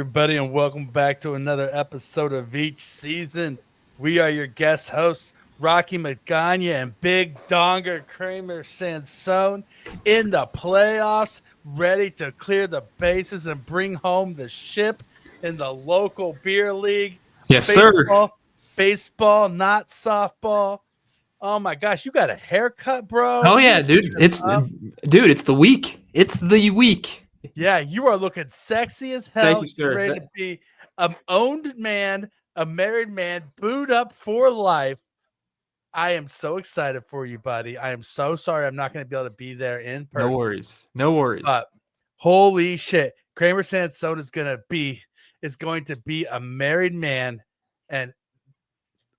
everybody, and welcome back to another episode of Veach season. We are your guest hosts, Rocky Magaña and Big Donger Kramer Sansone, in the playoffs, ready to clear the bases and bring home the ship in the local beer league. Yes, sir. Baseball, not softball. Oh my gosh, you got a haircut, bro. Oh You yeah, dude. It's the week. It's the week. Yeah, you are looking sexy as hell. Thank you, sir. You're ready to be an owned man, a married man, booed up for life. I am so excited for you, buddy. I am so sorry I'm not going to be able to be there in person. No worries. No worries. But holy shit, Kramer Sansone is going to be a married man, and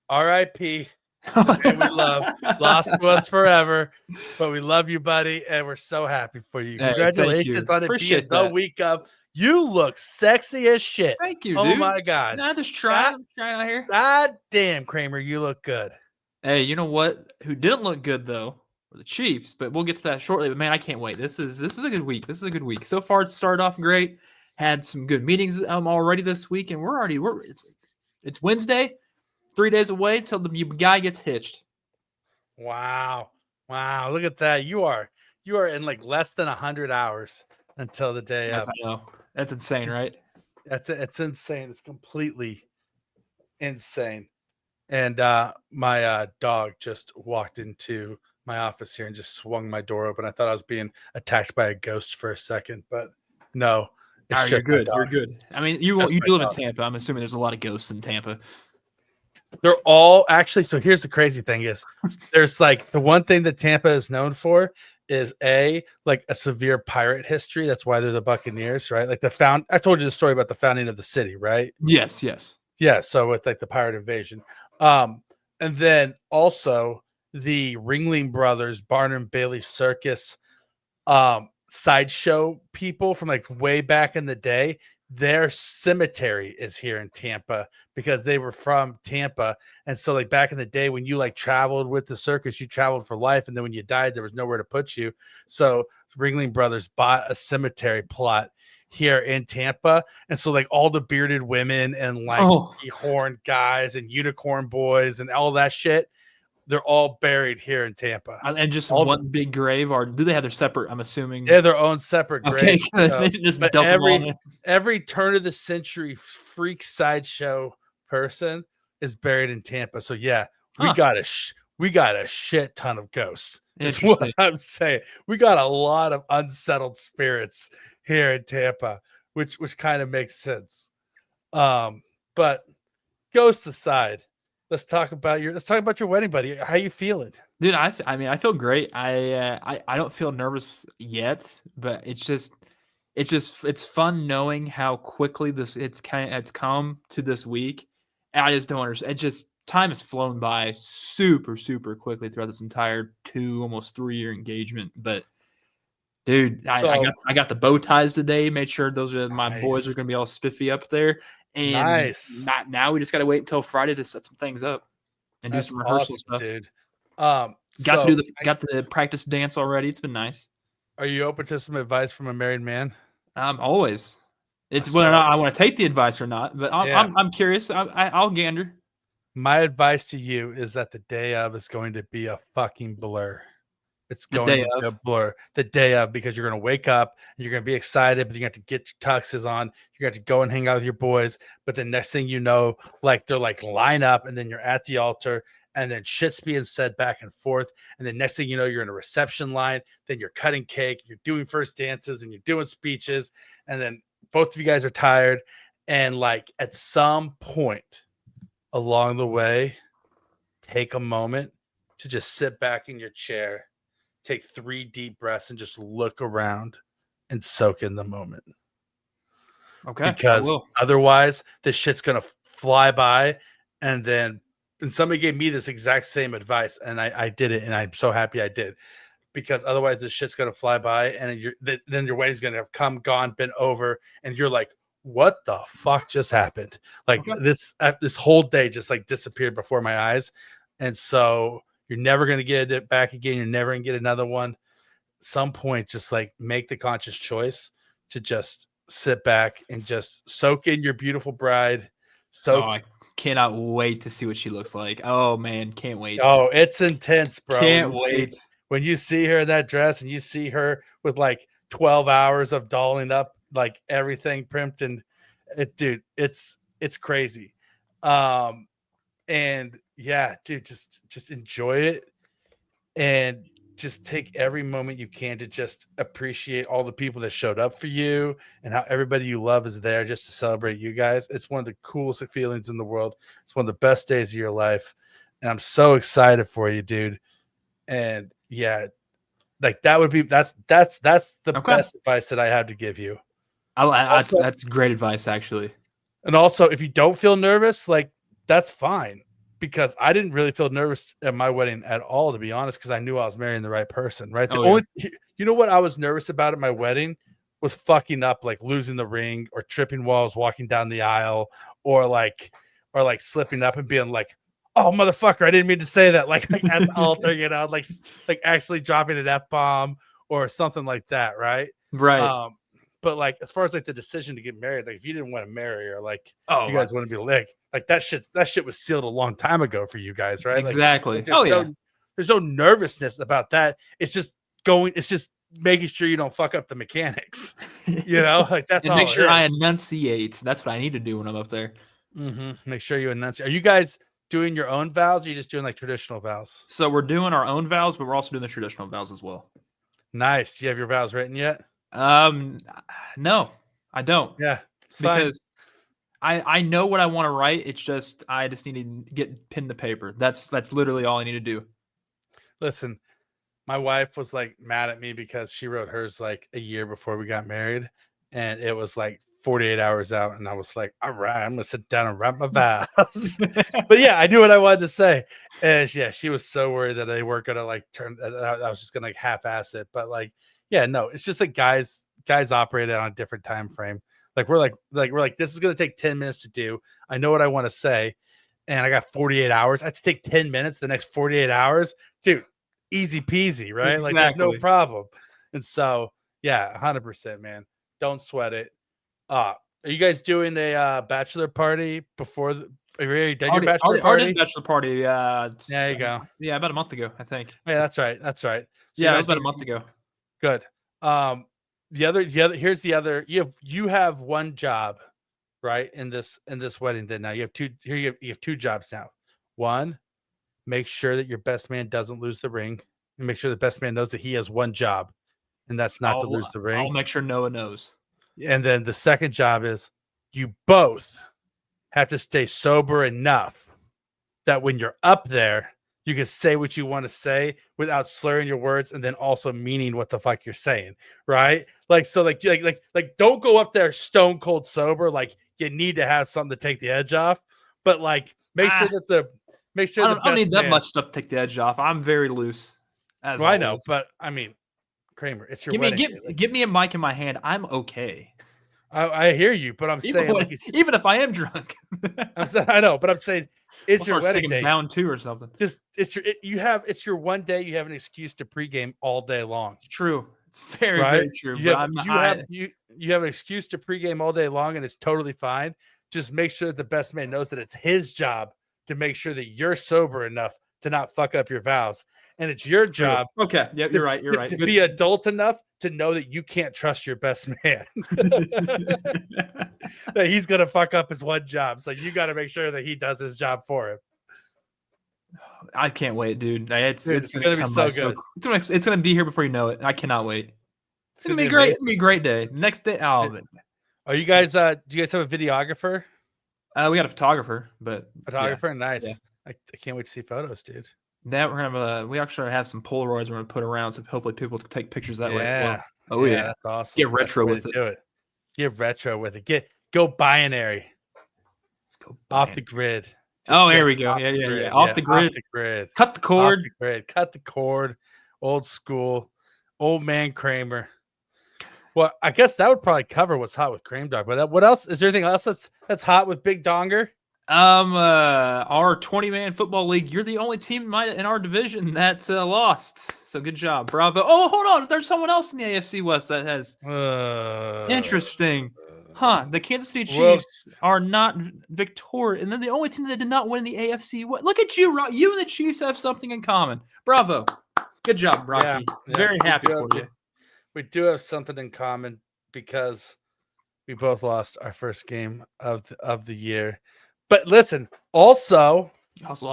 R.I.P. the man we love, lost to us forever, but we love you, buddy, and we're so happy for you. Congratulations on it being the week of. You look sexy as shit. Thank you, dude. Oh my god! I just trying out here. God damn, Kramer, you look good. Hey, you know what? Who didn't look good though? Were the Chiefs, but we'll get to that shortly. But man, I can't wait. This is a good week. This is a good week. So far, it started off great. Had some good meetings already this week, and it's Wednesday. 3 days away till the guy gets hitched. Wow. Look at that. You are in like less than 100 hours until the day I know. That's insane, right? It's insane. It's completely insane. And my dog just walked into my office here and just swung my door open. I thought I was being attacked by a ghost for a second, but no. It's just good. You're good. I mean, you do live in Tampa. I'm assuming there's a lot of ghosts in Tampa. They're all actually. So here's the crazy thing: is there's like the one thing that Tampa is known for is like a severe pirate history. That's why they're the Buccaneers, right? Like I told you the story about the founding of the city, right? Yes. Yeah. So with like the pirate invasion, and then also the Ringling Brothers, Barnum Bailey Circus, sideshow people from like way back in the day. Their cemetery is here in Tampa because they were from Tampa. And so like back in the day when you like traveled with the circus, you traveled for life. And then when you died, there was nowhere to put you. So Ringling Brothers bought a cemetery plot here in Tampa. And so like all the bearded women and like horned guys and unicorn boys and all that shit, they're all buried here in Tampa. And just one big grave, or do they have their separate? I'm assuming they have their own separate grave. Okay, just dump every turn of the century freak sideshow person is buried in Tampa. So yeah, we got a shit ton of ghosts. Is what I'm saying. We got a lot of unsettled spirits here in Tampa, which kind of makes sense. But ghosts aside. Let's talk about your wedding, buddy. How you feeling? Dude, I mean, I feel great. I don't feel nervous yet, but it's fun knowing how quickly it's come to this week. And I just don't understand. Time has flown by super, super quickly throughout this entire almost 3-year engagement. But dude, I got the bow ties today. Made sure those are my boys are gonna be all spiffy up there. And now we just got to wait until Friday to set some things up and do some rehearsal stuff, dude. Got the practice dance already. It's been nice. Are you open to some advice from a married man? Always. It's whether or not I want to take the advice or not, but I'm curious. I'll gander. My advice to you is that the day of is going to be a fucking blur. It's going to be a blur the day of, because you're going to wake up and you're going to be excited, but you have to get your tuxes on. You got to go and hang out with your boys. But the next thing you know, like they're like line up, and then you're at the altar, and then shit's being said back and forth. And then next thing you know, you're in a reception line. Then you're cutting cake, you're doing first dances, and you're doing speeches. And then both of you guys are tired. And like at some point along the way, take a moment to just sit back in your chair. Take 3 deep breaths and just look around and soak in the moment. Okay. Because otherwise, this shit's going to fly by. And somebody gave me this exact same advice, and I did it, and I'm so happy I did. Because otherwise, this shit's going to fly by, and then your wedding's going to have come, gone, been over, and you're like, what the fuck just happened? Like this whole day just like disappeared before my eyes. And so you're never going to get it back again. You're never going to get another one. Some point, just like make the conscious choice to just sit back and just soak in your beautiful bride. I cannot wait to see what she looks like. Oh man, can't wait. Oh, it's intense, bro. Can't wait. When you see her in that dress and you see her with like 12 hours of dolling up, like everything primped, and dude, it's crazy. And yeah, dude, just enjoy it and just take every moment you can to just appreciate all the people that showed up for you and how everybody you love is there just to celebrate you guys. It's one of the coolest feelings in the world. It's one of the best days of your life. And I'm so excited for you, dude. And yeah, like that's the best advice that I have to give you. That's great advice, actually. And also, if you don't feel nervous, like that's fine, because I didn't really feel nervous at my wedding at all, to be honest, because I knew I was marrying the right person, right? You know what I was nervous about at my wedding was fucking up, like losing the ring or tripping while I was walking down the aisle, or like slipping up and being like, "Oh motherfucker, I didn't mean to say that," like at the altar, you know, like actually dropping an F-bomb or something like that, right? Right. But like as far as like the decision to get married, like if you didn't want to marry her, like you guys want to be like that shit was sealed a long time ago for you guys, right? Exactly. Like, there's no nervousness about that. It's just making sure you don't fuck up the mechanics. You know, like that's and all. Make sure I enunciate. That's what I need to do when I'm up there. Make sure you enunciate. Are you guys doing your own vows, or are you just doing like traditional vows? So we're doing our own vows, but we're also doing the traditional vows as well. Nice. Do you have your vows written yet? No, I don't. Yeah, because I know what I want to write. It's just I just need to get pen to paper. That's literally all I need to do. Listen, my wife was like mad at me because she wrote hers like a year before we got married, and it was like 48 hours out, and I was like, all right, I'm gonna sit down and write my vows. But yeah, I knew what I wanted to say, and yeah, she was so worried that they weren't gonna like I was just gonna like half-ass it. But like, yeah, no, it's just like guys operate on a different time frame. Like we're like this is gonna take 10 minutes to do. I know what I want to say, and I got 48 hours. I have to take 10 minutes the next 48 hours, dude. Easy peasy, right? Exactly. Like there's no problem. And so yeah, 100%, man. Don't sweat it. Are you guys doing a bachelor party before have you done your bachelor party? Already bachelor party. There you go. Yeah, about a month ago, I think. Yeah, that's right. So yeah, it was about a month ago. Good. The other here's the other. You have one job, right? In this wedding. Then now you have two. Here you have two jobs now. One, make sure that your best man doesn't lose the ring, and make sure the best man knows that he has one job, and that's not to lose the ring. I'll make sure Noah knows. And then the second job is you both have to stay sober enough that when you're up there, you can say what you want to say without slurring your words, and then also meaning what the fuck you're saying, right? Like, so like don't go up there stone cold sober. Like you need to have something to take the edge off, but like make sure that I don't need that much stuff to take the edge off. I'm very loose. Well, I know, but I mean, Kramer, it's your wedding. Give me a mic in my hand. I'm okay. I hear you, but I'm saying even if I am drunk, I know, but I'm saying it's your wedding day. Down two or something. Just it's your one day. You have an excuse to pregame all day long. It's true. It's very true. You have an excuse to pregame all day long, and it's totally fine. Just make sure that the best man knows that it's his job to make sure that you're sober enough to not fuck up your vows. And it's your job. Okay. Yeah, you're right. You're right. To be adult enough to know that you can't trust your best man. That he's going to fuck up his one job. So you got to make sure that he does his job for him. I can't wait, dude. It's going to be so good. It's going to be here before you know it. I cannot wait. It's going to be great. It's going to be a great day. Next day. Oh, are you guys, do you guys have a videographer? We got a photographer, photographer. Yeah. Nice. Yeah. I can't wait to see photos, dude. That we're gonna we actually have some Polaroids we're gonna put around, so hopefully people can take pictures that way as well. Oh yeah, that's awesome. Get retro with it. Do it. Get retro with it. Go binary. Off the grid. Here we go. Yeah. Off the grid. Cut the cord. Cut the cord. Old school. Old man Kramer. Well, I guess that would probably cover what's hot with Krame Dog. But what else? Is there anything else that's hot with Big Donger? Our 20-man football league, you're the only team in our division that lost. So good job. Bravo. Oh, hold on. There's someone else in the AFC West that has interesting. Huh. The Kansas City Well, Chiefs are not victorious. And they're the only team that did not win the AFC West. Look at you, Rock. You and the Chiefs have something in common. Bravo. Good job, Rocky. Very happy for you. We do have something in common because we both lost our first game of the year. But listen, also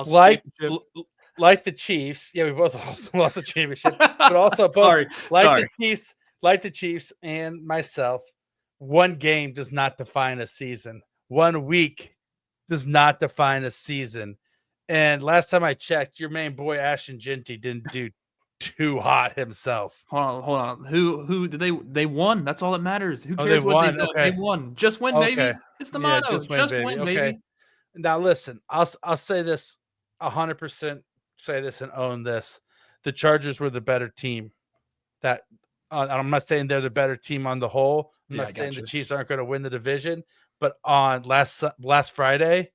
like the Chiefs, yeah, we both also lost the championship, but also both the Chiefs and myself, one game does not define a season. 1 week does not define a season. And last time I checked, your main boy Ashton Ginty didn't do too hot himself. Hold on. Who did they won? That's all that matters. Who cares what they done? Okay. They won. Just win, baby. It's the motto. Just win, baby. Now listen, I'll say this 100%. Say this and own this. The Chargers were the better team. That I'm not saying they're the better team on the whole. I'm not saying the Chiefs aren't going to win the division, but on last Friday,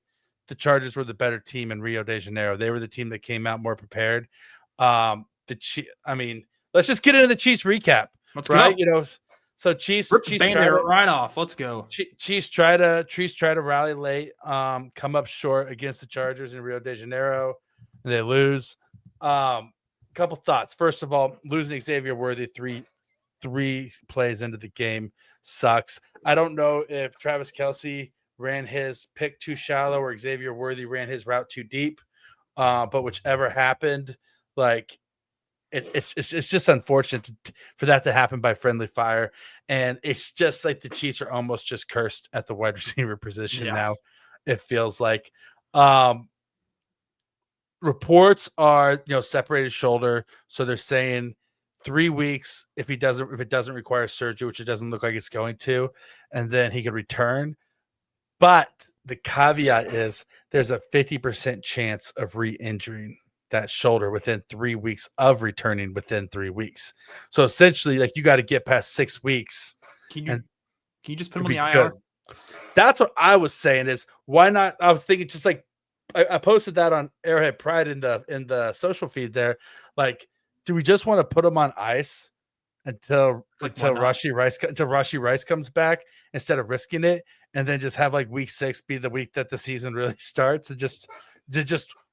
the Chargers were the better team in Rio de Janeiro. They were the team that came out more prepared. I mean, let's just get into the Chiefs recap. Let's go. You know, so Chiefs right off. Let's go. Chiefs try to rally late, come up short against the Chargers in Rio de Janeiro, and they lose. Couple thoughts. First of all, losing Xavier Worthy three plays into the game sucks. I don't know if Travis Kelce ran his pick too shallow or Xavier Worthy ran his route too deep. But whichever happened, like it's just unfortunate for that to happen by friendly fire. And it's just like the Chiefs are almost just cursed at the wide receiver position now. It feels like reports are, separated shoulder. So they're saying 3 weeks if it doesn't require surgery, which it doesn't look like it's going to, and then he could return. But the caveat is there's a 50% chance of re-injuring that shoulder within 3 weeks of returning within 3 weeks. So essentially, like, you got to get past 6 weeks. Can you just put him on the IR? Good. That's what I was saying is why not? I was thinking just like I posted that on Arrowhead Pride in the social feed there. Like, do we just want to put him on ice until Rashee Rice comes back instead of risking it, and then just have like week 6 be the week that the season really starts, and just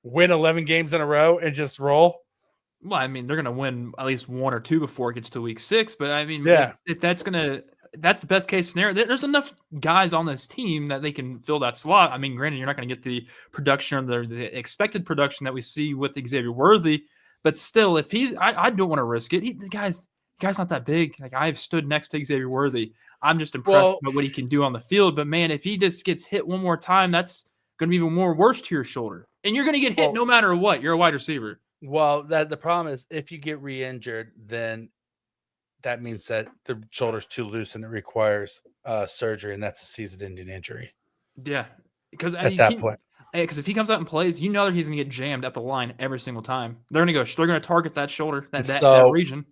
win 11 games in a row and just roll? Well, I mean, they're going to win at least 1 or 2 before it gets to week 6. But I mean, if that's the best case scenario. There's enough guys on this team that they can fill that slot. I mean, granted, you're not going to get the production or the expected production that we see with Xavier Worthy, but still, if I don't want to risk it. The guy's not that big. Like, I've stood next to Xavier Worthy. I'm just impressed by what he can do on the field. But man, if he just gets hit one more time, that's going to be even more worse to your shoulder, and you're going to get hit no matter what. You're a wide receiver. Well, the problem is if you get re-injured, then that means that the shoulder's too loose and it requires surgery, and that's a season-ending injury. Yeah, because at that point, because if he comes out and plays, you know that he's going to get jammed at the line every single time. They're going to target that shoulder, that region.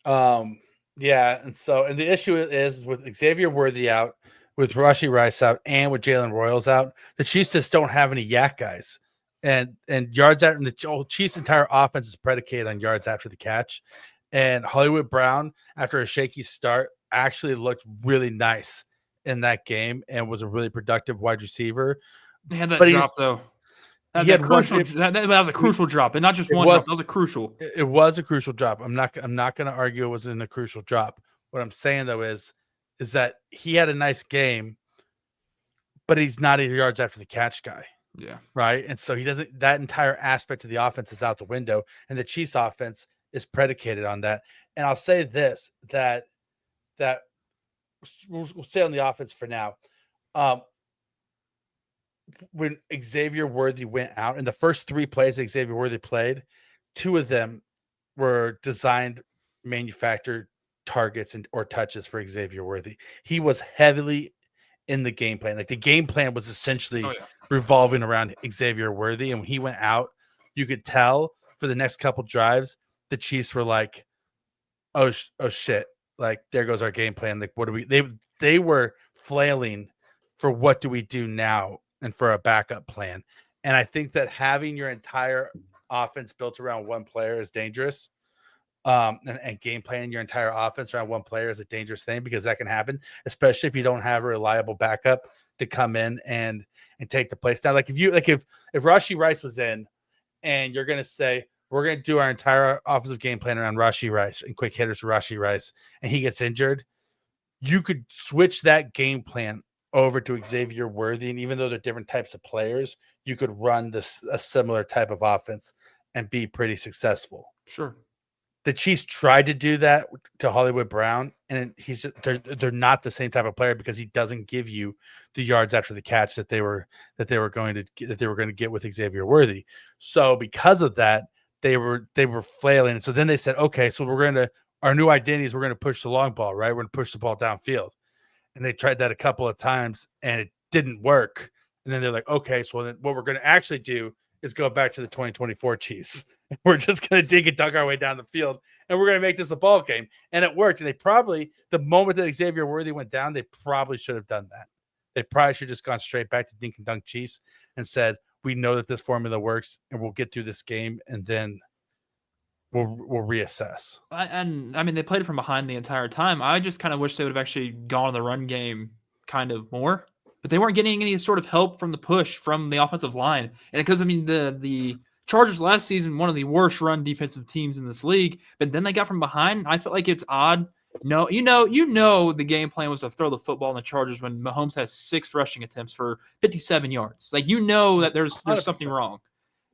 Yeah, and the issue is with Xavier Worthy out, with Rashee Rice out, and with Jalen Royals out, the Chiefs just don't have any yak guys. And yards after, and the Chiefs' entire offense is predicated on yards after the catch. And Hollywood Brown, after a shaky start, actually looked really nice in that game and was a really productive wide receiver. He had that drop, though. That was a crucial drop, and not just one drop. That was a crucial. It was a crucial drop. I'm not going to argue it wasn't a crucial drop. What I'm saying, though, is that he had a nice game, but he's not a yards after the catch guy. Yeah. Right. And so he doesn't, that entire aspect of the offense is out the window, and the Chiefs offense is predicated on that. And I'll say this, that we'll stay on the offense for now. When Xavier Worthy went out, in the first 3 plays that Xavier Worthy played, 2 of them were designed, manufactured targets or touches for Xavier Worthy. He was heavily in the game plan. Like, the game plan was essentially revolving around Xavier Worthy. And when he went out, you could tell for the next couple drives, the Chiefs were like, oh shit. Like, there goes our game plan. Like, what do we, they were flailing for what do we do now and for a backup plan. And I think that having your entire offense built around one player is dangerous. And game planning your entire offense around one player is a dangerous thing because that can happen, especially if you don't have a reliable backup to come in and take the place down. Like if Rashee Rice was in and you're gonna say we're gonna do our entire offensive game plan around Rashee Rice and quick hitters for Rashee Rice, and he gets injured, you could switch that game plan over to Xavier Worthy, and even though they're different types of players, you could run a similar type of offense and be pretty successful. Sure. The Chiefs tried to do that to Hollywood Brown, and they're not the same type of player because he doesn't give you the yards after the catch that they were going to get with Xavier Worthy. So because of that, they were flailing. And so then they said, okay, so our new identity is we're going to push the long ball, right? We're going to push the ball downfield. And they tried that a couple of times and it didn't work. And then they're like, okay, so then what we're going to actually do is go back to the 2024 Chiefs. We're just going to dig and dunk our way down the field, and we're going to make this a ball game. And it worked. And they probably, the moment that Xavier Worthy went down, they probably should have done that. They probably should have just gone straight back to dink and dunk Chiefs and said, we know that this formula works, and we'll get through this game, and then we'll reassess. And I mean, they played it from behind the entire time. I just kind of wish they would have actually gone on the run game kind of more. But they weren't getting any sort of help from the push from the offensive line. And because, I mean, the Chargers last season, one of the worst run defensive teams in this league, but then they got from behind. I felt like it's odd. No, you know the game plan was to throw the football in the Chargers when Mahomes has 6 rushing attempts for 57 yards. Like, you know that there's something wrong.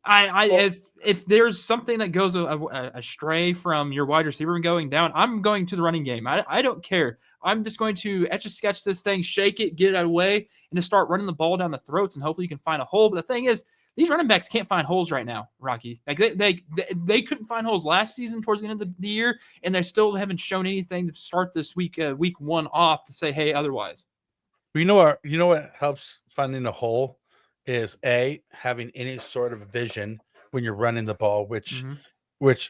If there's something that goes astray from your wide receiver going down, I'm going to the running game. I don't care. I'm just going to etch a sketch this thing, shake it, get it away, and just start running the ball down the throats, and hopefully you can find a hole. But the thing is, these running backs can't find holes right now, Rocky. Like they couldn't find holes last season towards the end of the year, and they still haven't shown anything to start this week 1 off to say, hey, otherwise. You know what helps finding a hole is having any sort of vision when you're running the ball, which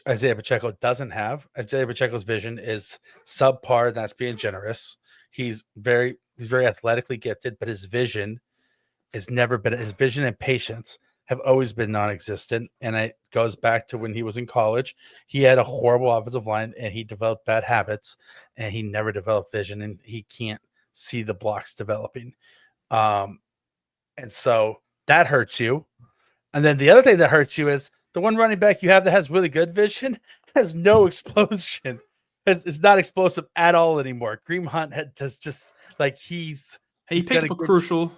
Isaiah Pacheco doesn't have. Isaiah Pacheco's vision is subpar. That's being generous. He's very athletically gifted, but his vision his vision and patience have always been non-existent. And it goes back to when he was in college. He had a horrible offensive line and he developed bad habits and he never developed vision, and he can't see the blocks developing. And so that hurts you. And then the other thing that hurts you is the one running back you have that has really good vision has no explosion. Is not explosive at all anymore. Kareem Hunt has just like he picked up a crucial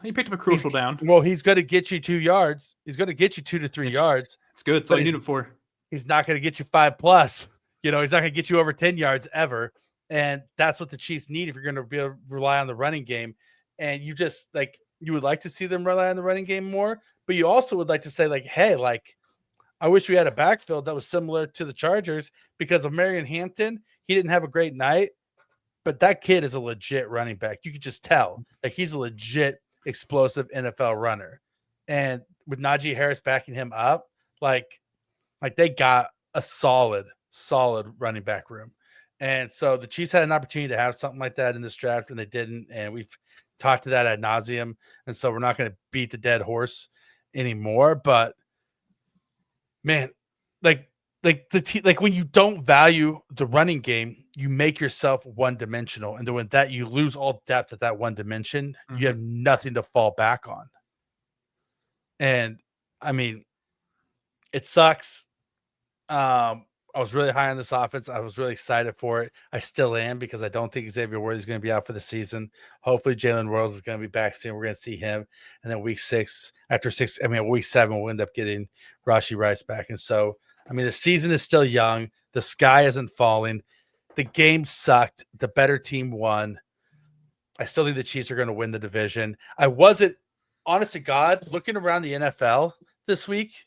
down. Well, he's going to get you 2 yards. He's going to get you 2 to 3 yards. It's good. That's all you need him for. He's not going to get you 5+. He's not going to get you over 10 yards ever. And that's what the Chiefs need if you're going to be able to rely on the running game. And you just you would like to see them rely on the running game more, but you also would like to say hey, I wish we had a backfield that was similar to the Chargers because of Marion Hampton. He didn't have a great night, but that kid is a legit running back. You could just tell he's a legit explosive NFL runner. And with Najee Harris backing him up, they got a solid running back room. And so the Chiefs had an opportunity to have something like that in this draft, and they didn't. And we've talked to that ad nauseum. And so we're not going to beat the dead horse anymore. But man, when you don't value the running game, you make yourself one-dimensional. And then with that, you lose all depth at that one dimension. You have nothing to fall back on. And I mean, it sucks. I was really high on this offense. I was really excited for it. I still am because I don't think Xavier Worthy is going to be out for the season. Hopefully Jalen Rose is going to be back soon. We're going to see him. And then week 7, we'll end up getting Rashee Rice back. And so, I mean, the season is still young. The sky isn't falling. The game sucked. The better team won. I still think the Chiefs are going to win the division. I wasn't, honest to God, looking around the NFL this week,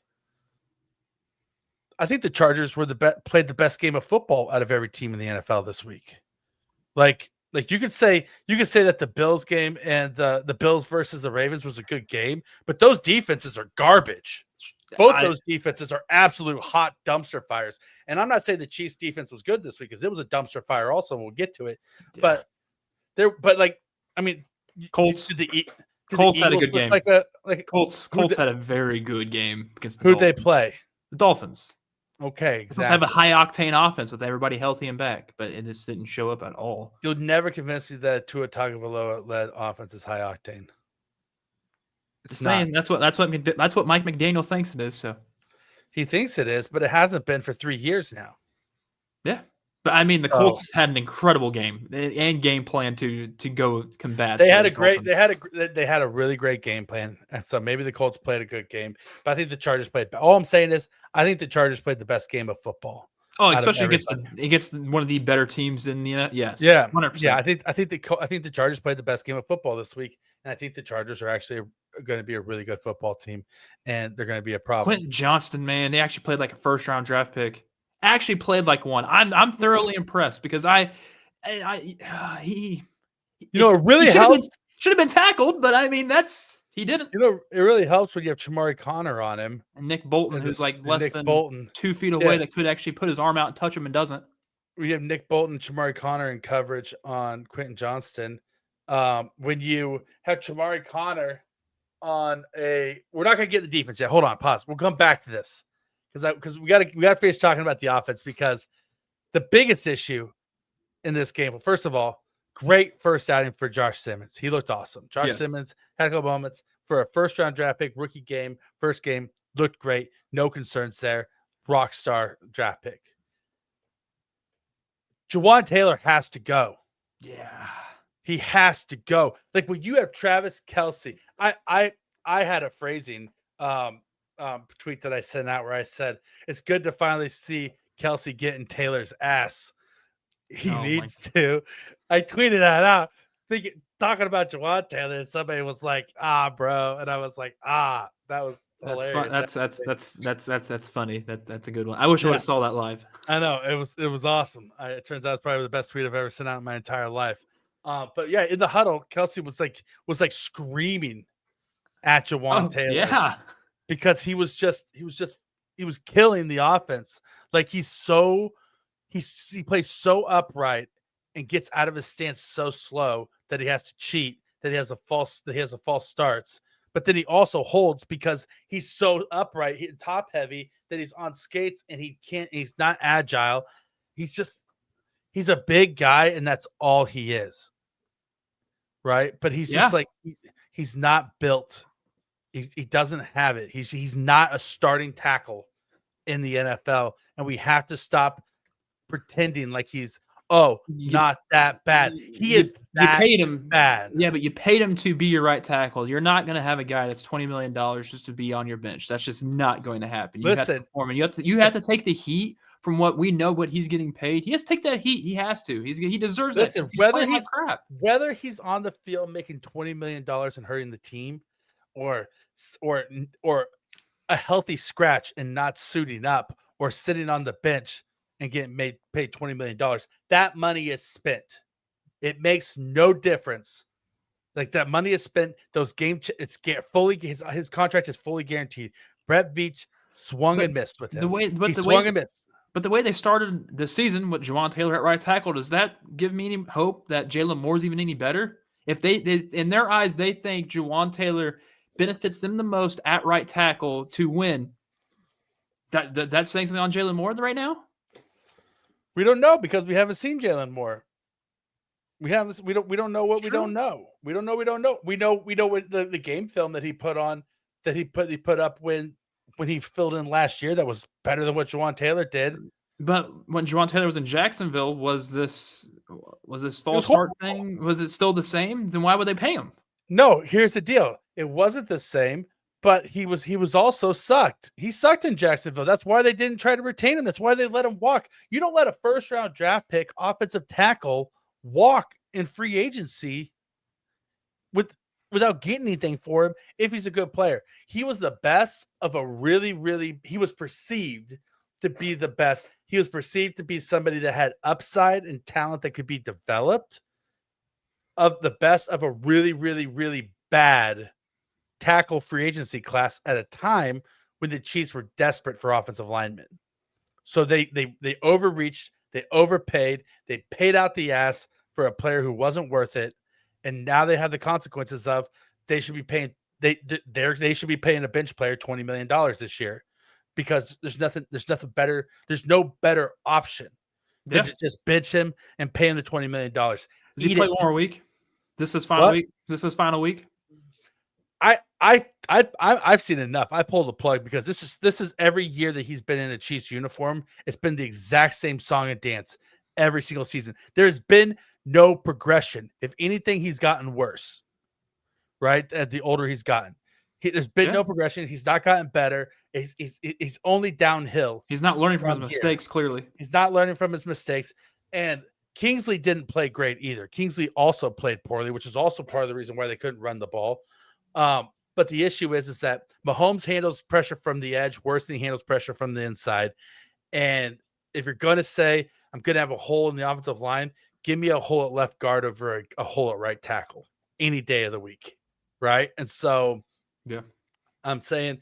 I think the Chargers were played the best game of football out of every team in the NFL this week. Like you could say that the Bills game and the Bills versus the Ravens was a good game, but those defenses are garbage. Both those defenses are absolute hot dumpster fires. And I'm not saying the Chiefs defense was good this week because it was a dumpster fire also, and we'll get to it. Yeah. But I mean, Colts. Did Colts had a good game. Colts who had a very good game against the who'd Dolphins. they play? The Dolphins. Okay, exactly. Supposed to have a high octane offense with everybody healthy and back, but it just didn't show up at all. You'll never convince me that Tua Tagovailoa led offense is high octane. It's saying that's what Mike McDaniel thinks it is. So he thinks it is, but it hasn't been for 3 years now. Yeah, but I mean the Colts had an incredible game and game plan to go combat. They had a really great game plan, and so maybe the Colts played a good game. But I think the Chargers played. All I'm saying is, I think the Chargers played the best game of football. Oh, especially against one of the better teams in the yes. Yeah, 100%. Yeah. I think the Chargers played the best game of football this week, and I think the Chargers are actually going to be a really good football team, and they're going to be a problem. Quentin Johnston, man, they actually played like a first-round draft pick. Actually played like one. I'm thoroughly impressed because it really helps. Should have been tackled, but I mean he didn't. It really helps when you have Chamari Connor on him and Nick Bolton, who's like less than 2 feet away, that could actually put his arm out and touch him and doesn't. We have Nick Bolton, Chamari Connor in coverage on Quentin Johnston. When you have Chamari Connor on we're not going to get the defense yet. Hold on, pause. We'll come back to this because we got to finish talking about the offense because the biggest issue in this game. Well, first of all, great first outing for Josh Simmons. He looked awesome. Josh Simmons had a couple moments for a first-round draft pick, rookie game, first game, looked great. No concerns there. Rock star draft pick. Jawaan Taylor has to go. Yeah. He has to go. Like when you have Travis Kelce, I had a phrasing tweet that I sent out where I said, it's good to finally see Kelce getting Taylor's ass. He needs to. I tweeted that out, talking about Jawaan Taylor, and somebody was like, bro. And I was like, that was hilarious. That's funny. That's a good one. I wish I would have saw that live. I know. It was awesome. It turns out it's probably the best tweet I've ever sent out in my entire life. But yeah, in the huddle, Kelce was like screaming at Jawaan Taylor. Yeah. Because he was killing the offense. Like he plays so upright and gets out of his stance so slow that he has to cheat, that he has a false starts. But then he also holds because he's so upright, top heavy, that he's on skates and he's not agile. He's a big guy, and that's all he is. Right? But he's just like he's not built. He doesn't have it. He's not a starting tackle in the NFL, and we have to stop pretending like he's not that bad. He is that you paid him bad. Yeah, but you paid him to be your right tackle. You're not going to have a guy that's $20 million just to be on your bench. That's just not going to happen. You have to perform, and you have to take the heat from what we know what he's getting paid. He has to take that heat. He has to. He deserves it. Whether he's on the field making $20 million and hurting the team, or a healthy scratch and not suiting up, or sitting on the bench and getting paid $20 million, that money is spent. It makes no difference. Like that money is spent. Those it's fully his contract is fully guaranteed. Brett Veach swung and missed with him. But the way they started the season with Jawaan Taylor at right tackle, does that give me any hope that Jalen Moore's even any better? If they in their eyes they think Jawaan Taylor benefits them the most at right tackle to win, that's saying something on Jalen Moore right now? We don't know because we haven't seen Jalen Moore. We don't know what we don't know. We don't know. We know what the game film that he put on, that he put up when he filled in last year, that was better than what Jawaan Taylor did. But when Jawaan Taylor was in Jacksonville, was this false start thing? Was it still the same? Then why would they pay him? No, here's the deal. It wasn't the same, but he was also sucked. He sucked in Jacksonville. That's why they didn't try to retain him. That's why they let him walk. You don't let a first-round draft pick, offensive tackle, walk in free agency without getting anything for him if he's a good player. He was the best of a really, he was perceived to be the best. He was perceived to be somebody that had upside and talent that could be developed, of the best of a really bad tackle free agency class at a time when the Chiefs were desperate for offensive linemen. So they overreached, they overpaid, they paid out the ass for a player who wasn't worth it. And now they have the consequences of they should be paying they should be paying a bench player $20 million this year, because there's nothing better. There's no better option than to just bench him and pay him the $20 million. Does he play one more week? This is final week. This is final week. I've seen enough. I pulled the plug because this is every year that he's been in a Chiefs uniform. It's been the exact same song and dance every single season. There's been no progression. If anything, he's gotten worse. Right, the older he's gotten, there's been no progression. He's not gotten better. He's only downhill. He's not learning from his mistakes. Clearly, he's not learning from his mistakes. And Kingsley didn't play great either. Kingsley also played poorly, which is also part of the reason why they couldn't run the ball. But the issue is that Mahomes handles pressure from the edge worse than he handles pressure from the inside. And if you're going to say, I'm going to have a hole in the offensive line, give me a hole at left guard over a hole at right tackle any day of the week. Right. And so, I'm saying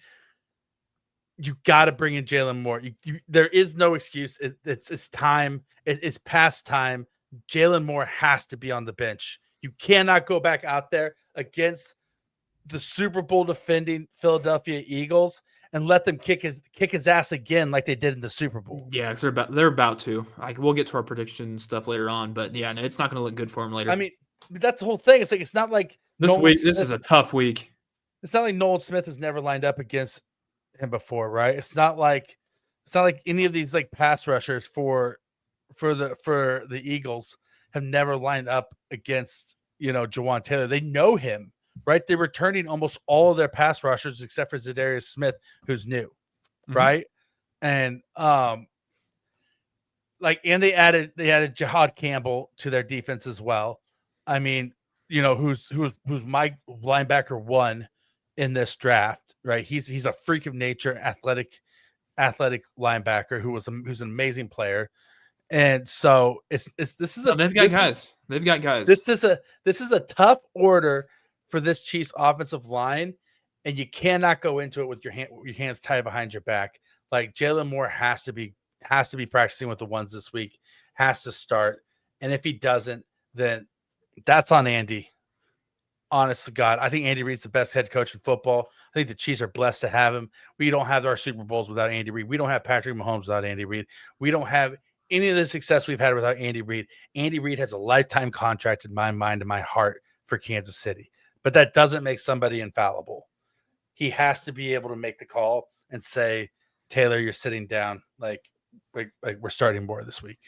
you got to bring in Jalen Moore. There is no excuse. It's time. It's past time. Jalen Moore has to be on the bench. You cannot go back out there against the Super Bowl defending Philadelphia Eagles and let them kick his ass again like they did in the Super Bowl. Yeah, they're about to. We'll get to our prediction stuff later on, but yeah, it's not going to look good for him later. I mean, that's the whole thing. It's like it's not like this is a tough week. It's not like Nolan Smith has never lined up against him before, right? It's not like any of these like pass rushers for the Eagles have never lined up against Jawaan Taylor. They know him. Right, they're returning almost all of their pass rushers except for Zadarius Smith, who's new, right? And and they added Jahad Campbell to their defense as well. I mean, who's my linebacker one in this draft, right? He's a freak of nature, athletic linebacker who's an amazing player. And so they've got guys. This is a tough order for this Chiefs offensive line, and you cannot go into it with your hands tied behind your back. Like Jalen Moore has to be practicing with the ones this week, has to start. And if he doesn't, then that's on Andy. Honest to God, I think Andy Reid's the best head coach in football. I think the Chiefs are blessed to have him. We don't have our Super Bowls without Andy Reid. We don't have Patrick Mahomes without Andy Reid. We don't have any of the success we've had without Andy Reid. Andy Reid has a lifetime contract in my mind and my heart for Kansas City. But that doesn't make somebody infallible. He has to be able to make the call and say, Taylor, you're sitting down. Like we're starting more this week.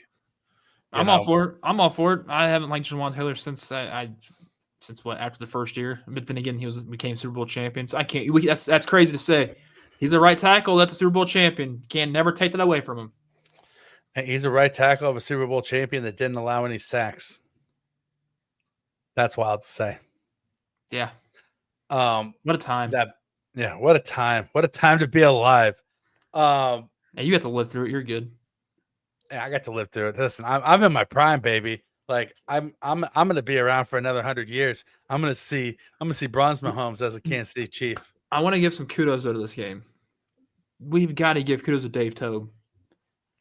I'm all for it. I haven't liked Jawaan Taylor since after the first year. But then again, he became Super Bowl champion. So I can't. That's crazy to say. He's a right tackle. That's a Super Bowl champion. Can't never take that away from him. And he's a right tackle of a Super Bowl champion that didn't allow any sacks. That's wild to say. Yeah. What a time. What a time. What a time to be alive. Hey, you got to live through it. You're good. Yeah, I got to live through it. Listen, I'm in my prime, baby. Like I'm gonna be around for another 100 years. I'm gonna see Bronze Mahomes as a Kansas City Chief. I want to give some kudos out of this game. We've got to give kudos to Dave Tobe.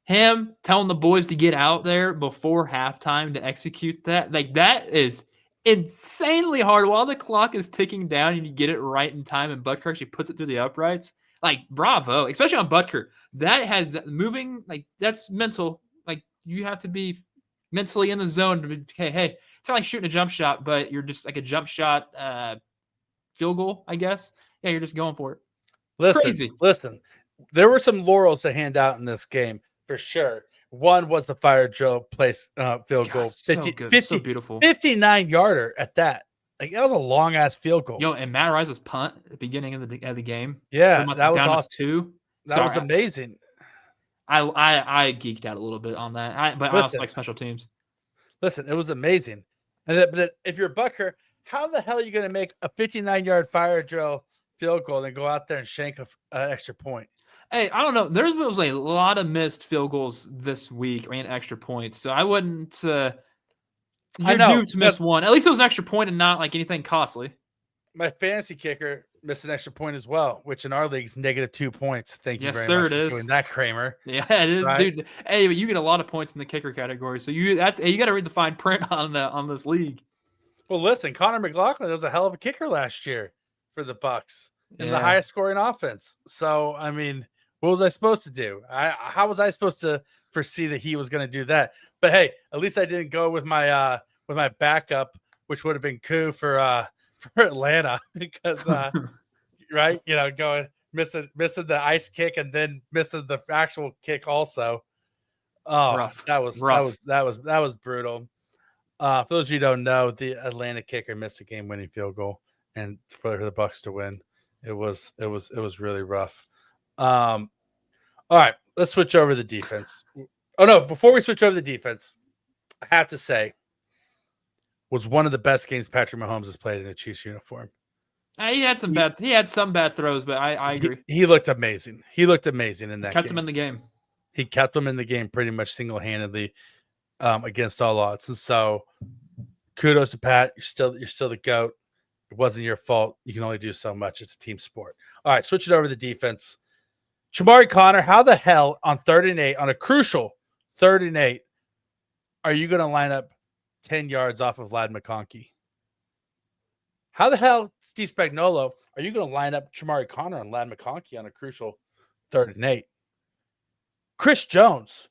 Him telling the boys to get out there before halftime to execute that. Like that is insanely hard while the clock is ticking down and you get it right in time and Butker actually puts it through the uprights. Like, bravo, especially on Butker. That has that moving, like, that's mental. Like, you have to be mentally in the zone to be, hey, it's not like shooting a jump shot, but you're just like a jump shot field goal, I guess. Yeah, you're just going for it. Crazy. Listen, there were some laurels to hand out in this game for sure. One was the fire drill place field goal. 50, so beautiful. 59-yarder at that. Like that was a long ass field goal. Yo, and Matt Rice's punt at the beginning of the game. Yeah, that was awesome. That was amazing. I geeked out a little bit on that. I also like special teams. Listen, it was amazing. And if you're Butker, how the hell are you going to make a 59-yard fire drill field goal and go out there and shank an extra point? Hey, I don't know. There was a lot of missed field goals this week and extra points. So I wouldn't you're due to miss one. At least it was an extra point and not like anything costly. My fantasy kicker missed an extra point as well, which in our league is -2 points. Thank you very much for doing that, Kramer. Yeah, it is, right? Dude. Hey, but you get a lot of points in the kicker category. So you got to read the fine print on this league. Well, listen, Connor McLaughlin was a hell of a kicker last year for the Bucks in the highest scoring offense. So, I mean, what was I supposed to do? How was I supposed to foresee that he was going to do that? But hey, at least I didn't go with my backup, which would have been coup for Atlanta because right, going missing the ice kick and then missing the actual kick also. Oh, Rough. that was brutal. For those of you who don't know, the Atlanta kicker missed a game-winning field goal, and for the Bucks to win, it was really rough. All right, let's switch over to the defense. Oh no, before we switch over to the defense, I have to say, was one of the best games Patrick Mahomes has played in a Chiefs uniform. He had some bad throws, but I agree. He looked amazing. He looked amazing in that Kept game. him in the game. He kept him in the game pretty much single-handedly against all odds. And so kudos to Pat. You're still the GOAT. It wasn't your fault. You can only do so much. It's a team sport. All right, switch it over to defense. Shamari Connor, how the hell on 3rd and 8, on a crucial 3rd and 8, are you going to line up 10 yards off of Ladd McConkey? How the hell, Steve Spagnuolo, are you going to line up Shamari Connor and Ladd McConkey on a crucial 3rd and 8? Chris Jones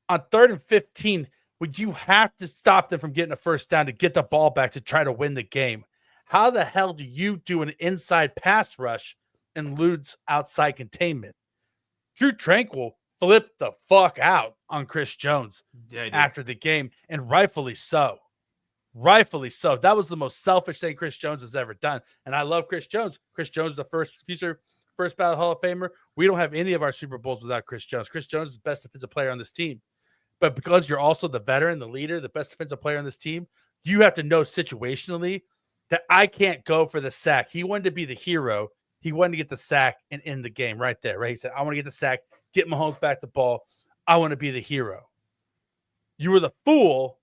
on 3rd and 15, would you have to stop them from getting a first down to get the ball back to try to win the game? How the hell do you do an inside pass rush and lose outside containment? Drew Tranquil flipped the fuck out on Chris Jones after the game, and rightfully so. Rightfully so. That was the most selfish thing Chris Jones has ever done. And I love Chris Jones. Chris Jones is the first ballot Hall of Famer. We don't have any of our Super Bowls without Chris Jones. Chris Jones is the best defensive player on this team. But because you're also the veteran, the leader, the best defensive player on this team, you have to know situationally that I can't go for the sack. He wanted to be the hero. He wanted to get the sack and end the game right there, right? He said, I want to get the sack, get Mahomes back the ball. I want to be the hero. You were the fool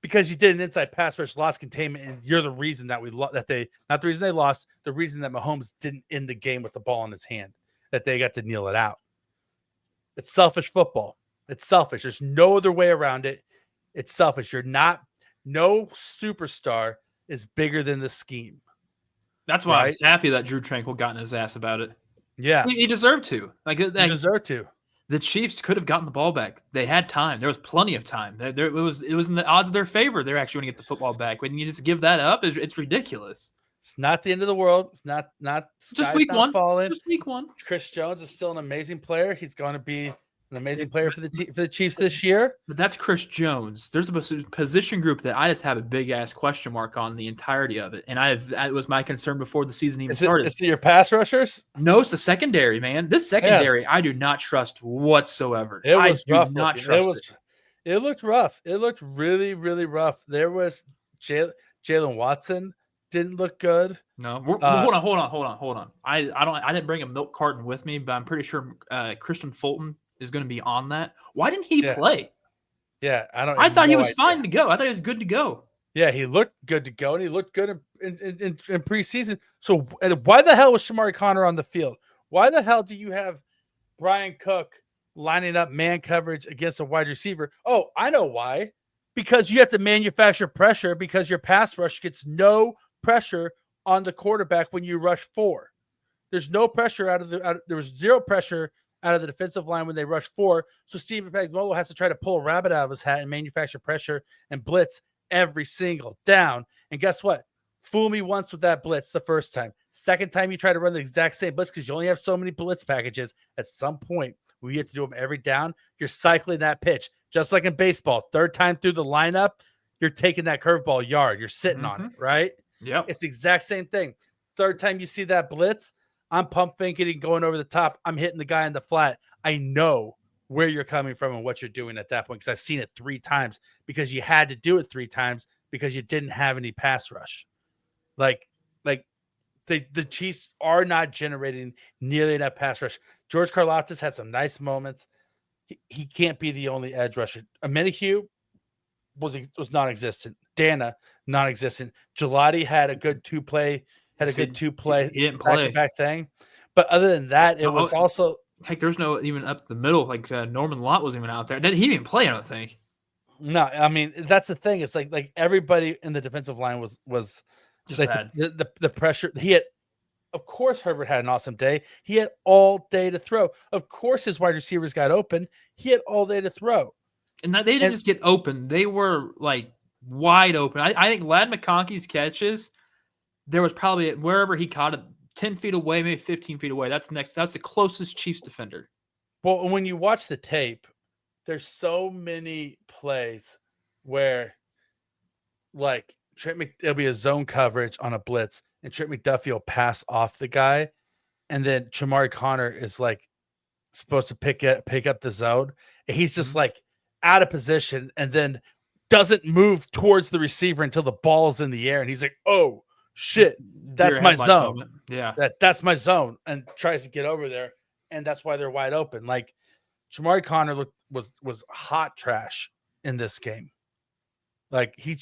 because you did an inside pass rush, lost containment, and you're the reason that not the reason they lost, the reason that Mahomes didn't end the game with the ball in his hand, that they got to kneel it out. It's selfish football. It's selfish. There's no other way around it. It's selfish. No superstar is bigger than the scheme. That's why I was happy that Drew Tranquil got in his ass about it. Yeah. He deserved to. He deserved to. The Chiefs could have gotten the ball back. They had time. There was plenty of time. It was in the odds of their favor. They're actually going to get the football back. When you just give that up, it's ridiculous. It's not the end of the world. It's not just week one. Falling. Just week one. Chris Jones is still an amazing player. He's going to be an amazing player for the Chiefs this year. But that's Chris Jones. There's a position group that I just have a big ass question mark on the entirety of it, and it was my concern before the season even started. Is it your pass rushers? No, it's the secondary, man. This secondary, yes. I do not trust whatsoever. It was rough. Not trust it. It looked rough. It looked really, really rough. There was Jalen Watson didn't look good. No, hold on. I didn't bring a milk carton with me, but I'm pretty sure Christian Fulton is going to be on that. Why didn't he play? Yeah, I thought he was fine to go. I thought he was good to go. Yeah, he looked good to go, and he looked good in preseason. So why the hell was Shamari Connor on the field? Why the hell do you have Brian Cook lining up man coverage against a wide receiver? Oh, I know why. Because you have to manufacture pressure because your pass rush gets no pressure on the quarterback when you rush 4. There's no pressure there was zero pressure out of the defensive line when they rush 4. So Steve Spagnuolo has to try to pull a rabbit out of his hat and manufacture pressure and blitz every single down. And guess what? Fool me once with that blitz the first time. Second time you try to run the exact same blitz because you only have so many blitz packages. At some point, when you have to do them every down, you're cycling that pitch. Just like in baseball, third time through the lineup, you're taking that curveball yard. You're sitting on it, right? Yep. It's the exact same thing. Third time you see that blitz, I'm pump faking going over the top. I'm hitting the guy in the flat. I know where you're coming from and what you're doing at that point because I've seen it 3 times because you had to do it 3 times because you didn't have any pass rush. Like the Chiefs are not generating nearly enough pass rush. George Karlaftis had some nice moments. He can't be the only edge rusher. Amenahue was non-existent. Dana, non-existent. Gelati had a good 2-play. He didn't play back-to-back thing. But other than that, it was also heck. There's no even up the middle. Norman Lott wasn't even out there. He didn't play. I don't think. No, I mean that's the thing. It's like everybody in the defensive line was Just like bad. the pressure. He had, of course, Herbert had an awesome day. He had all day to throw. Of course, his wide receivers got open. He had all day to throw. And they didn't just get open; they were like wide open. I think Ladd McConkey's catches, there was probably wherever he caught it, 10 feet away, maybe 15 feet away. That's the closest Chiefs defender. Well, when you watch the tape, there's so many plays where, like, it'll be a zone coverage on a blitz, and Trent McDuffie will pass off the guy, and then Chamari Connor is like supposed to pick up the zone. And he's just like out of position, and then doesn't move towards the receiver until the ball is in the air, and he's like, "Oh shit, that's my zone." Moment. Yeah, that's my zone, and tries to get over there, and that's why they're wide open. Like Chamari Connor was hot trash in this game. Like he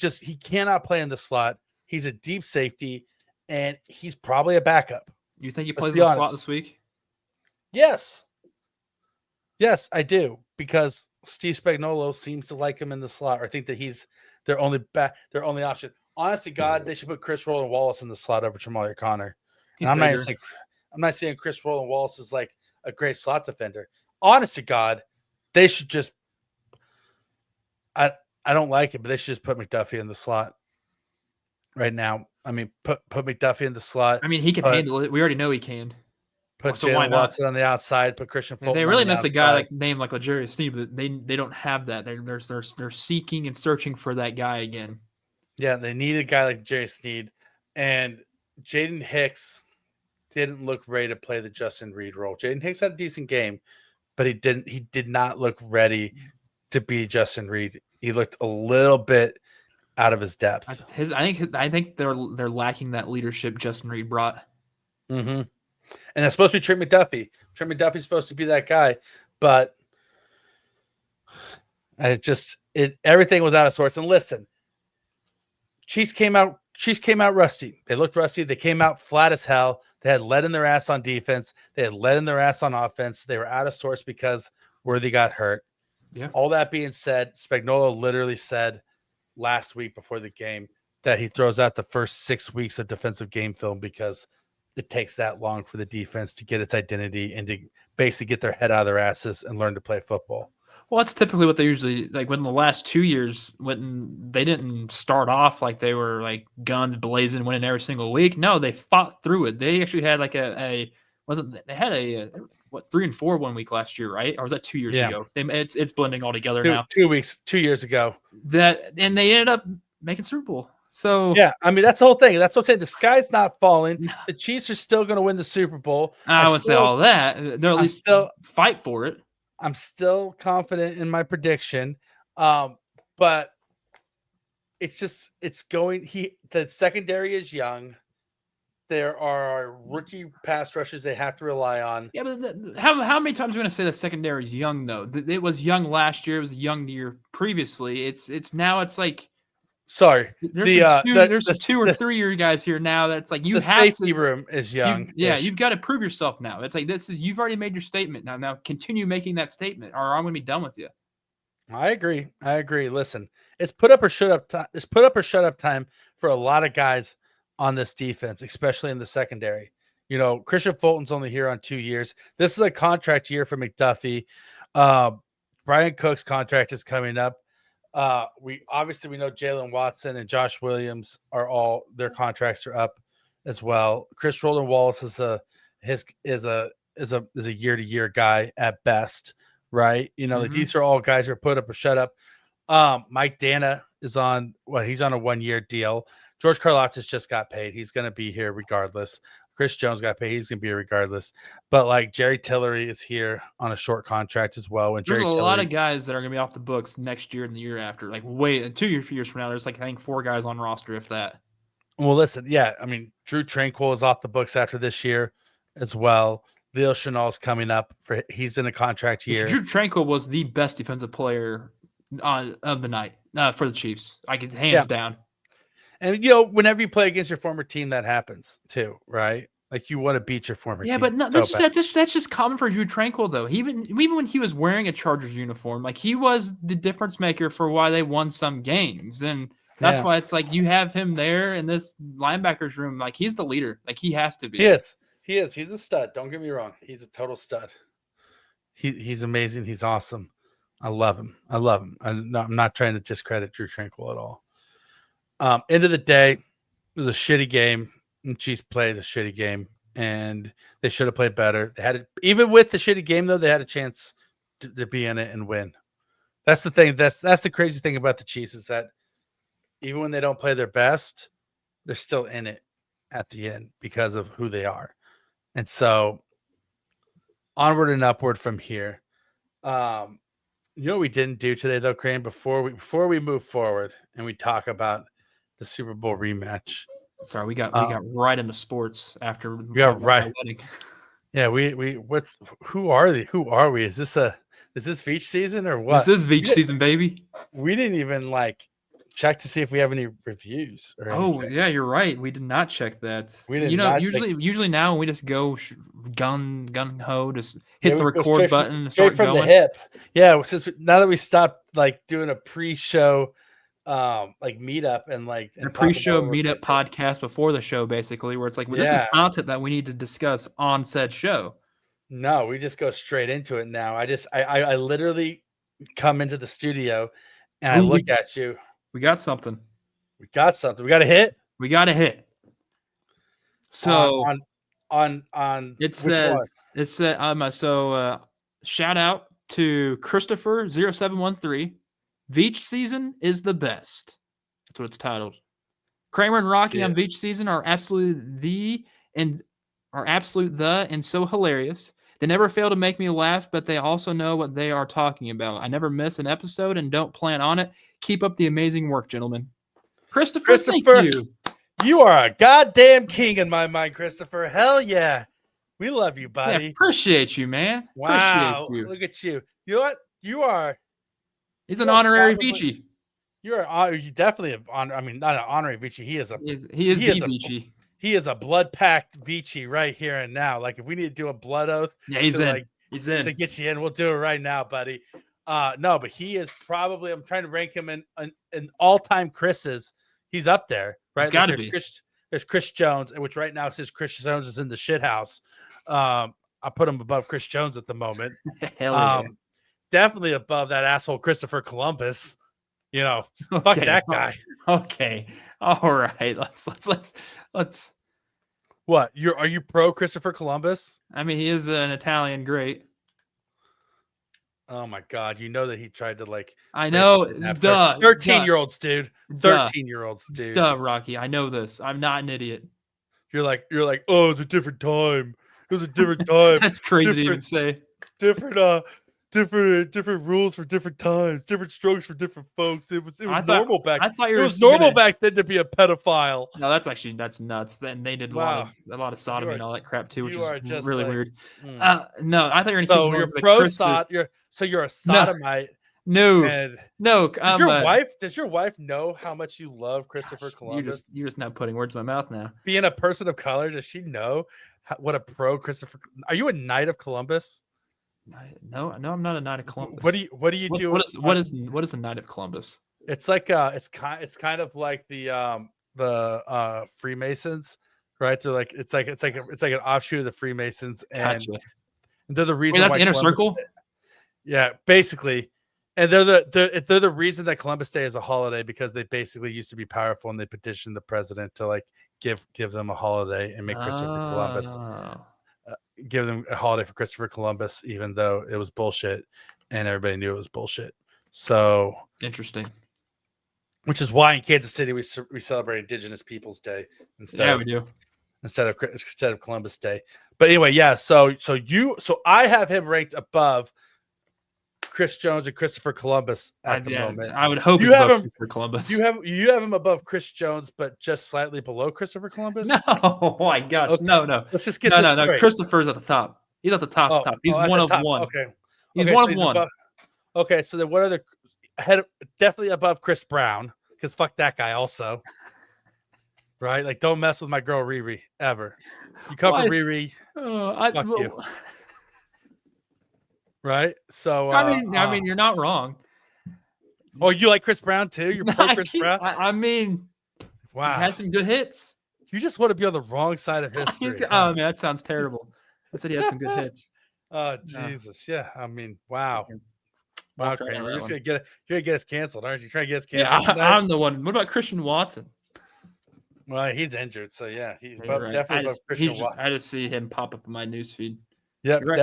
cannot play in the slot. He's a deep safety, and he's probably a backup. You think he Let's plays be in the honest. slot this week? Yes. Yes, I do, because Steve Spagnuolo seems to like him in the slot, or think that he's their only option. Honestly, God, they should put Chris Roland Wallace in the slot over Chamari Connor. And I'm not saying Chris Roland Wallace is like a great slot defender. Honest to God, they should just. I don't like it, but they should just put McDuffie in the slot right now. I mean, put McDuffie in the slot. I mean, he can handle it. We already know he can. Put Jalen Watson on the outside. Put Christian Fulton. They really miss a guy like named like L'Jarius Sneed, but they don't have that. They're seeking and searching for that guy again. Yeah, they need a guy like Jerry Sneed, and Jaden Hicks didn't look ready to play the Justin Reed role. Jaden Hicks had a decent game, but he did not look ready to be Justin Reed. He looked a little bit out of his depth. I think they're lacking that leadership Justin Reed brought. Mm-hmm. And that's supposed to be Trent McDuffie. Trent McDuffie's supposed to be that guy, but everything was out of sorts. And listen, Chiefs came out rusty. They looked rusty. They came out flat as hell. They had lead in their ass on defense. They had lead in their ass on offense. They were out of sorts because Worthy got hurt. Yeah. All that being said, Spagnuolo literally said last week before the game that he throws out the first 6 weeks of defensive game film because it takes that long for the defense to get its identity and to basically get their head out of their asses and learn to play football. Well, that's typically what they usually like. When the last 2 years, when they didn't start off like they were like guns blazing, winning every single week. No, they fought through it. They actually had like they had a 3-4 1 week last year, right? Or was that 2 years ago? It's blending all together now. 2 years ago. And they ended up making Super Bowl. So yeah, I mean that's the whole thing. That's what I'm saying. The sky's not falling. The Chiefs are still going to win the Super Bowl. I wouldn't say all that. They'll at least fight for it. I'm still confident in my prediction, but it's going. The secondary is young. There are rookie pass rushers they have to rely on. Yeah, but how many times are we going to say the secondary is young though? It was young last year. It was young the year previously. It's now it's like. Sorry, there's 2 or 3 year guys here now. That's like you the have safety room is young. You've got to prove yourself now. It's like you've already made your statement now. Now continue making that statement, or I'm going to be done with you. I agree. Listen, it's put up or shut up time. It's put up or shut up time for a lot of guys on this defense, especially in the secondary. You know, Christian Fulton's only here on 2 years. This is a contract year for McDuffie. Brian Cook's contract is coming up. We know Jalen Watson and Josh Williams are their contracts are up as well. Chris Roland Wallace is a year-to-year guy at best, right? You know, these are all guys who are put up or shut up. Mike Dana is he's on a 1-year deal. George Karlaftis just got paid. He's going to be here regardless. Chris Jones got paid. He's going to be here regardless. But like Jerry Tillery is here on a short contract as well. There's a lot of guys that are going to be off the books next year and the year after. Like 2 years from now, there's like I think 4 guys on roster if that. Well, listen, yeah, I mean Drew Tranquil is off the books after this year as well. Leo Chenal's coming up he's in a contract year. Drew Tranquil was the best defensive player of the night for the Chiefs. I get hands down. And, you know, whenever you play against your former team, that happens too, right? Like you want to beat your former Yeah, team. but no, So bad. that's just common for Drew Tranquil though. Even when he was wearing a Chargers uniform, like he was the difference maker for why they won some games, and that's Yeah, why it's like you have him there in this linebackers room. Like he's the leader. Like he has to he be. is. He is. He's a stud. Don't get me wrong. He's a total stud. He's amazing. He's awesome. I love him. I love him. I'm not trying to discredit Drew Tranquil at all. End of the day, it was a shitty game. And Chiefs played a shitty game, and they should have played better. They had it, even with the shitty game though, they had a chance to be in it and win. That's the thing. That's the crazy thing about the Chiefs is that even when they don't play their best, they're still in it at the end because of who they are. And so onward and upward from here. You know what we didn't do today though, Krame, before we move forward and we talk about the Super Bowl rematch. Sorry, we got right into sports after we got talked about right. my wedding. Yeah, we what? Who are they? Who are we? Is this Veach season or what? This is Veach season, baby. We didn't even like check to see if we have any reviews or anything. Oh yeah, you're right. We did not check that. We did You know, not, usually now we just go gun ho, just hit the we go record button and straight start from going. the hip. Yeah, now that we stopped like doing a pre-show like meetup and a pre-show meetup podcast before the show, basically, where it's like, well, this is content that we need to discuss on said show. No, we just go straight into it now. I literally come into the studio and I look at you. We got something. We got something. We got a hit. We got a hit. So on it says shout out to Christopher 0713. Veach season is the best. That's what it's titled. Kramer and Rocky on Veach season are absolutely and so hilarious. They never fail to make me laugh, but they also know what they are talking about. I never miss an episode and don't plan on it. Keep up the amazing work, gentlemen. Christopher, thank you. You are a goddamn king in my mind, Christopher. Hell yeah. We love you, buddy. Yeah, appreciate you, man. Wow. Appreciate you. Look at you. You know what? You are. He's an honorary Veachy. You definitely I mean, not an honorary Veachy. He is the Veachy. He is a blood-packed Veachy right here and now. Like, if we need to do a blood oath, yeah, he's in. He's in to get you in. We'll do it right now, buddy. No, but he is probably. I'm trying to rank him in all-time Chris's. He's up there, right? It's got to be. There's Chris Jones, which right now says Chris Jones is in the shit house. I put him above Chris Jones at the moment. Hell yeah. Definitely above that asshole Christopher Columbus. You know, fuck that guy. Okay. All right. Let's. What? Are you pro Christopher Columbus? I mean, he is an Italian great. Oh my God! You know that he tried to like. I know. 13-year-olds, dude. 13-year-olds, dude. Duh, Rocky. I know this. I'm not an idiot. You're like, oh, it's a different time. It was a different time. That's crazy to even say. Different rules for different times, different strokes for different folks. It was normal back. It was normal back then to be a pedophile. No, that's nuts. Then they did a lot of sodomy and all that crap too, which is really weird. No, I thought you were gonna keep you're pro sod. You're a sodomite. No. Does your wife know how much you love Christopher Columbus? You're just not putting words in my mouth now. Being a person of color, does she know what a pro Christopher? Are you a knight of Columbus? No, I'm not a Knight of Columbus. What do you do? What is a Knight of Columbus? It's like it's kind of like the Freemasons, right? They're like it's like an offshoot of the Freemasons, and they're the reason. Why the inner circle? Yeah, basically, and they're the reason that Columbus Day is a holiday because they basically used to be powerful and they petitioned the president to like give them a holiday and make Christopher Columbus. Give them a holiday for Christopher Columbus, even though it was bullshit and everybody knew it was bullshit. So interesting. Which is why in Kansas City we celebrate Indigenous Peoples Day instead of Columbus Day. But anyway, yeah. So I have him ranked above Chris Jones and Christopher Columbus at the moment. I would hope you have him Christopher Columbus. You have him above Chris Jones, but just slightly below Christopher Columbus. No, oh my gosh, okay. No. Let's just get this straight. No. Christopher's at the top. He's at the top. He's one of one. Okay, he's one of one. Okay, so then what are the head? Definitely above Chris Brown because fuck that guy also. Right, like don't mess with my girl Riri ever. You come for Riri. Fuck you. Right? So I mean, you're not wrong. Oh, you like Chris Brown too? You're pro Chris Brown? I mean, wow. He has some good hits. You just want to be on the wrong side of history. Oh man, that sounds terrible. I said he has some good hits. Oh Jesus, yeah. I mean, wow. Wow, Kramer, you're just gonna get us canceled, aren't you? Trying to get us canceled. Yeah, I'm the one. What about Christian Watson? Well, he's injured, so yeah, he's definitely above Christian Watson. I just see him pop up in my newsfeed. Yep, right,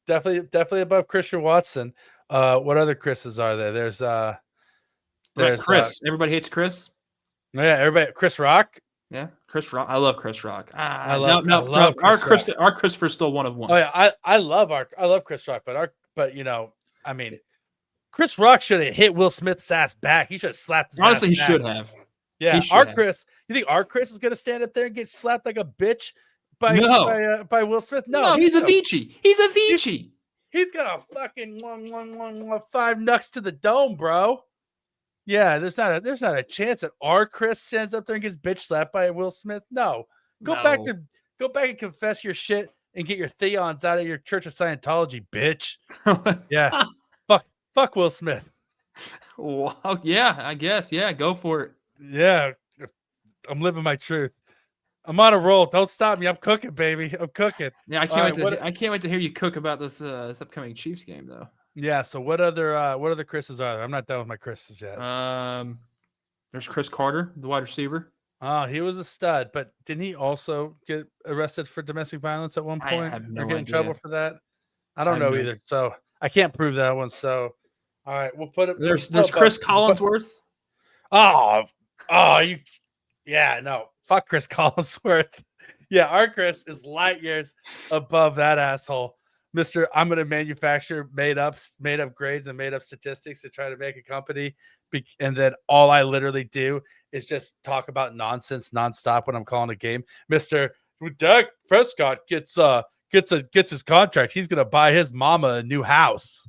definitely above Christian Watson. What other Chris's are there? There's Chris. Everybody hates Chris. Yeah, everybody. Chris Rock. Yeah, Chris Rock. I love Chris Rock. I love our Christopher's still one of one. Oh yeah, I love Chris Rock, but you know, I mean, Chris Rock should have hit Will Smith's ass back. He should have slapped his Honestly, ass he should have. Yeah, Chris. You think our Chris is gonna stand up there and get slapped like a bitch by Will Smith? No, he's a Veach. He's a Veach. He's gonna fucking 5 knucks to the dome, bro. Yeah, there's not a chance that our Chris stands up there and gets bitch slapped by Will Smith. No, go back and confess your shit and get your theons out of your Church of Scientology, bitch. Yeah, fuck Will Smith. Well, yeah, I guess. Yeah, go for it. Yeah, I'm living my truth. I'm on a roll. Don't stop me. I'm cooking, baby. I'm cooking. Yeah, I can't wait to hear you cook about this upcoming Chiefs game, though. Yeah. So what other Chris's are there? I'm not done with my Chris's yet. There's Chris Carter, the wide receiver. Oh, he was a stud, but didn't he also get arrested for domestic violence at one point? I have no or get in idea. trouble for that? I don't know either. So I can't prove that one. So all right, we'll put it. There's Chris Collinsworth. Fuck Chris Collinsworth. Yeah, our Chris is light years above that asshole. Mr. I'm going to manufacture made up grades and made up statistics to try to make a company. And then all I literally do is just talk about nonsense nonstop when I'm calling a game. Mr. Dak Prescott gets his contract. He's going to buy his mama a new house.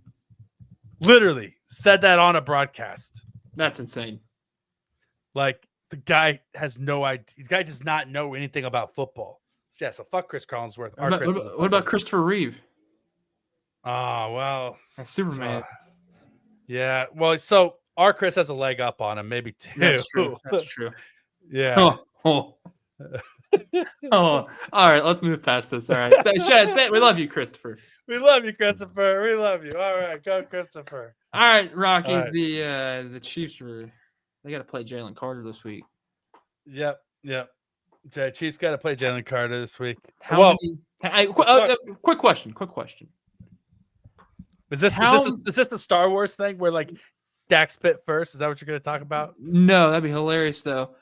Literally said that on a broadcast. That's insane. Like, the guy has no idea. The guy does not know anything about football. Yeah, so fuck Chris Collinsworth. What about Christopher Reeve? Oh, well. Superman. Yeah. Well, so our Chris has a leg up on him, maybe two. That's true. Yeah. Oh. All right. Let's move past this. All right. We love you, Christopher. We love you, Christopher. We love you. All right. Go, Christopher. All right, Rocky. All right. The Chiefs they got to play Jalen Carter this week. Yep. The Chiefs got to play Jalen Carter this week. Quick question. Is this the Star Wars thing where like Dak spit first? Is that what you're going to talk about? No, that'd be hilarious though.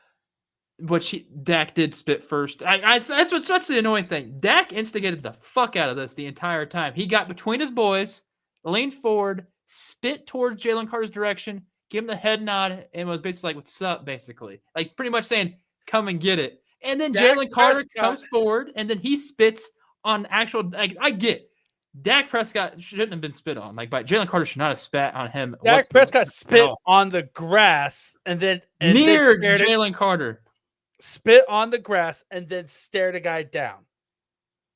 But Dak did spit first. That's the annoying thing. Dak instigated the fuck out of this the entire time. He got between his boys, leaned forward, spit towards Jalen Carter's direction, gave him the head nod, and was basically like, "What's up?" Basically, like pretty much saying, "Come and get it." And then Jalen Carter comes forward, and then he spits on actual. Like, I get Dak Prescott shouldn't have been spit on. Like, but Jalen Carter should not have spat on him. Dak Prescott spit on the grass, and then near Jalen Carter. Spit on the grass and then stared a guy down.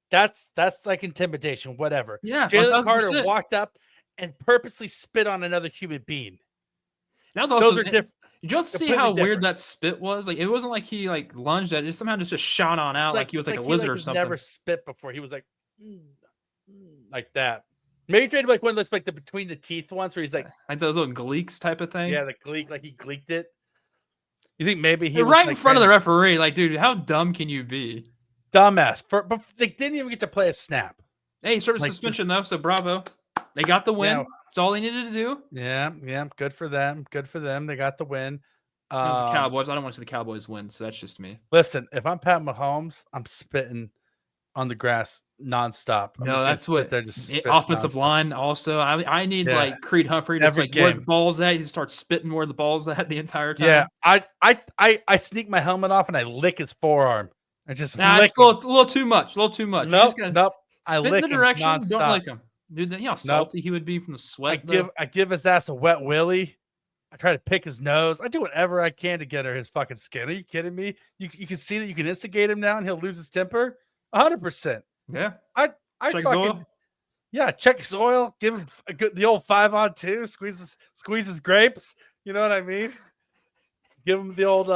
That's like intimidation, whatever. Yeah, Jalen Carter walked up and purposely spit on another human being. That was also different. Did you also see how weird that spit was? Like, it wasn't like he like lunged at it. Somehow just shot on out like he was like a lizard or something. Never spit before. He was like that. Maybe he tried like one of those like the between the teeth ones where he's like those little gleeks type of thing. Yeah, the gleek, like he gleeked it. You think maybe he was right in front of the referee? Like, dude, how dumb can you be? Dumbass. But they didn't even get to play a snap. Hey, sort of suspension though. So bravo, they got the win. That's all they needed to do. Yeah. Good for them. They got the win. It was the Cowboys. I don't want to see the Cowboys win, so that's just me. Listen, if I'm Pat Mahomes, I'm spitting on the grass nonstop. No, that's what they're just offensive line. Also, I need like Creed Humphrey to like where the ball's at. He starts spitting where the ball's at the entire time. Yeah, I sneak my helmet off and I lick his forearm. I just it's a little too much. Nope. I lick in the direction. Don't lick him, dude. You know how salty he would be from the sweat. I give his ass a wet willy. I try to pick his nose. I do whatever I can to get under his fucking skin. Are you kidding me? You can see that you can instigate him now and he'll lose his temper. 100%. Yeah. I Check his fucking oil. yeah. Check his oil. Give him the old 5-on-2. Squeeze his grapes. You know what I mean? Give him the old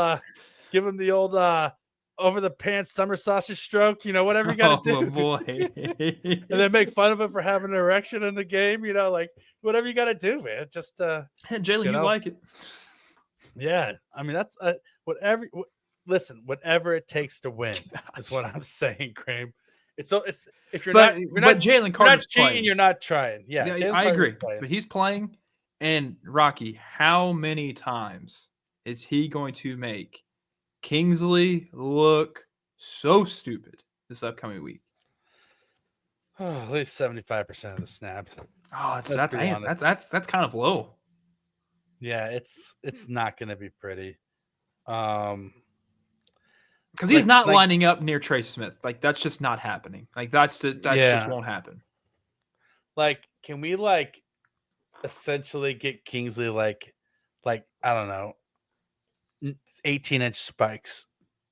over the pants summer sausage stroke. You know, whatever you got to Oh do. boy. And then make fun of him for having an erection in the game. You know, like whatever you got to do, man. Just Jalen, you you know, like it? yeah. I mean, that's whatever. Listen, whatever it takes to win is what I'm saying, Krame. It's if you're But not Jalen you're not Carter's cheating, playing. you're not trying. Yeah, Yeah, Jalen I Carter's agree. playing. But he's playing. And Rocky, how many times is he going to make Kingsley look so stupid this upcoming week? Oh, at least 75% of the snaps. Oh, Let's be honest. that's kind of low. Yeah, it's not going to be pretty. Um, Because he's not like lining up near Trey Smith. Like that's just not happening. Like that just yeah, won't happen. like can we essentially get Kingsley like I don't know 18-inch spikes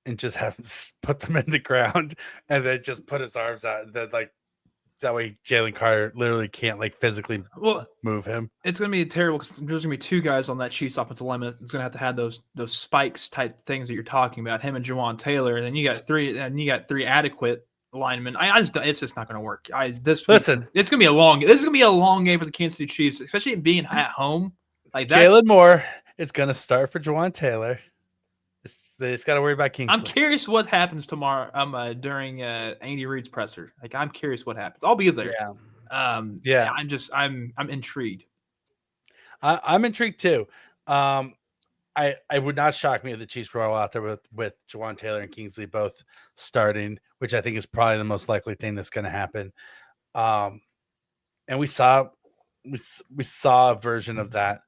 and just have him put them in the ground and then just put his arms out and then that way Jalen Carter literally can't physically move him. It's gonna be terrible because there's gonna be two guys on that Chiefs offensive lineman that's gonna have those spikes type things that you're talking about. Him and Jawaan Taylor, and then you got three adequate linemen. It's just not gonna work. Listen, it's gonna be a long. This is gonna be a long game for the Kansas City Chiefs, especially being at home. Like Jalen Moore is gonna start for Jawaan Taylor. It's got to worry about Kingsley. I'm curious what happens tomorrow. During Andy Reid's presser. Like I'm curious what happens. I'll be there. Yeah. I'm intrigued. I'm intrigued too. I would not shock me if the Chiefs roll out there with Jawaan Taylor and Kingsley both starting, which I think is probably the most likely thing that's going to happen. And we saw a version of that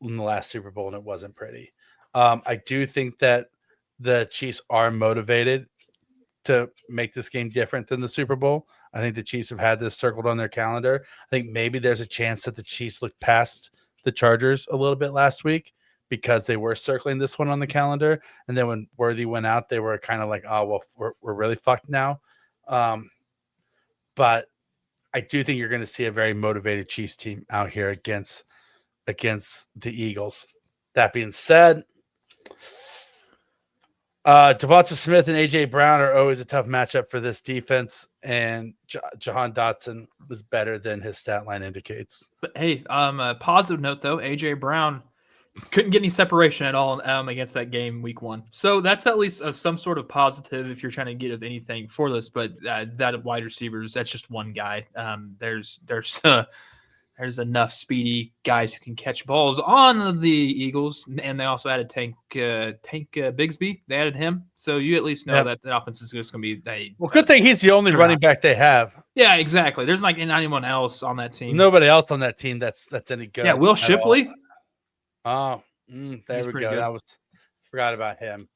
in the last Super Bowl, and it wasn't pretty. I do think that the Chiefs are motivated to make this game different than the Super Bowl. I think the Chiefs have had this circled on their calendar. I think maybe there's a chance that the Chiefs look past the Chargers a little bit last week because they were circling this one on the calendar. And then when Worthy went out, they were kind of like, oh, well, we're really fucked now. But I do think you're going to see a very motivated Chiefs team out here against the Eagles. That being said, Devonta Smith and A.J. Brown are always a tough matchup for this defense, and Jahan Dotson was better than his stat line indicates. But hey, a positive note though, A.J. Brown couldn't get any separation at all against that game week 1. So that's at least some sort of positive if you're trying to get anything for this. But that wide receivers, that's just one guy. There's enough speedy guys who can catch balls on the Eagles, and they also added Tank Bigsby. They added him, so you at least know that the offense is just going to be. Good thing he's the only running back they have. Yeah, exactly. There's not anyone else on that team. Nobody else on that team that's any good. Yeah, Will Shipley. Oh, there we go. Good. Forgot about him.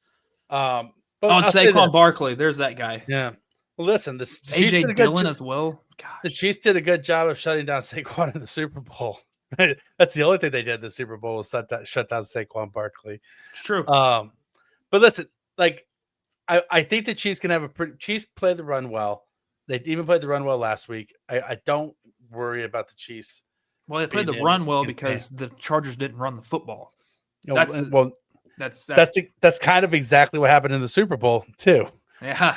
But Saquon Barkley. There's that guy. Yeah. Well, listen, this AJ Dillon as well. Gosh. The Chiefs did a good job of shutting down Saquon in the Super Bowl. That's the only thing they did in the Super Bowl was shut down Saquon Barkley. It's true. But listen, I think the Chiefs can have Chiefs play the run well. They even played the run well last week. I don't worry about the Chiefs. Well, they played the run well because the Chargers didn't run the football. That's kind of exactly what happened in the Super Bowl too. Yeah.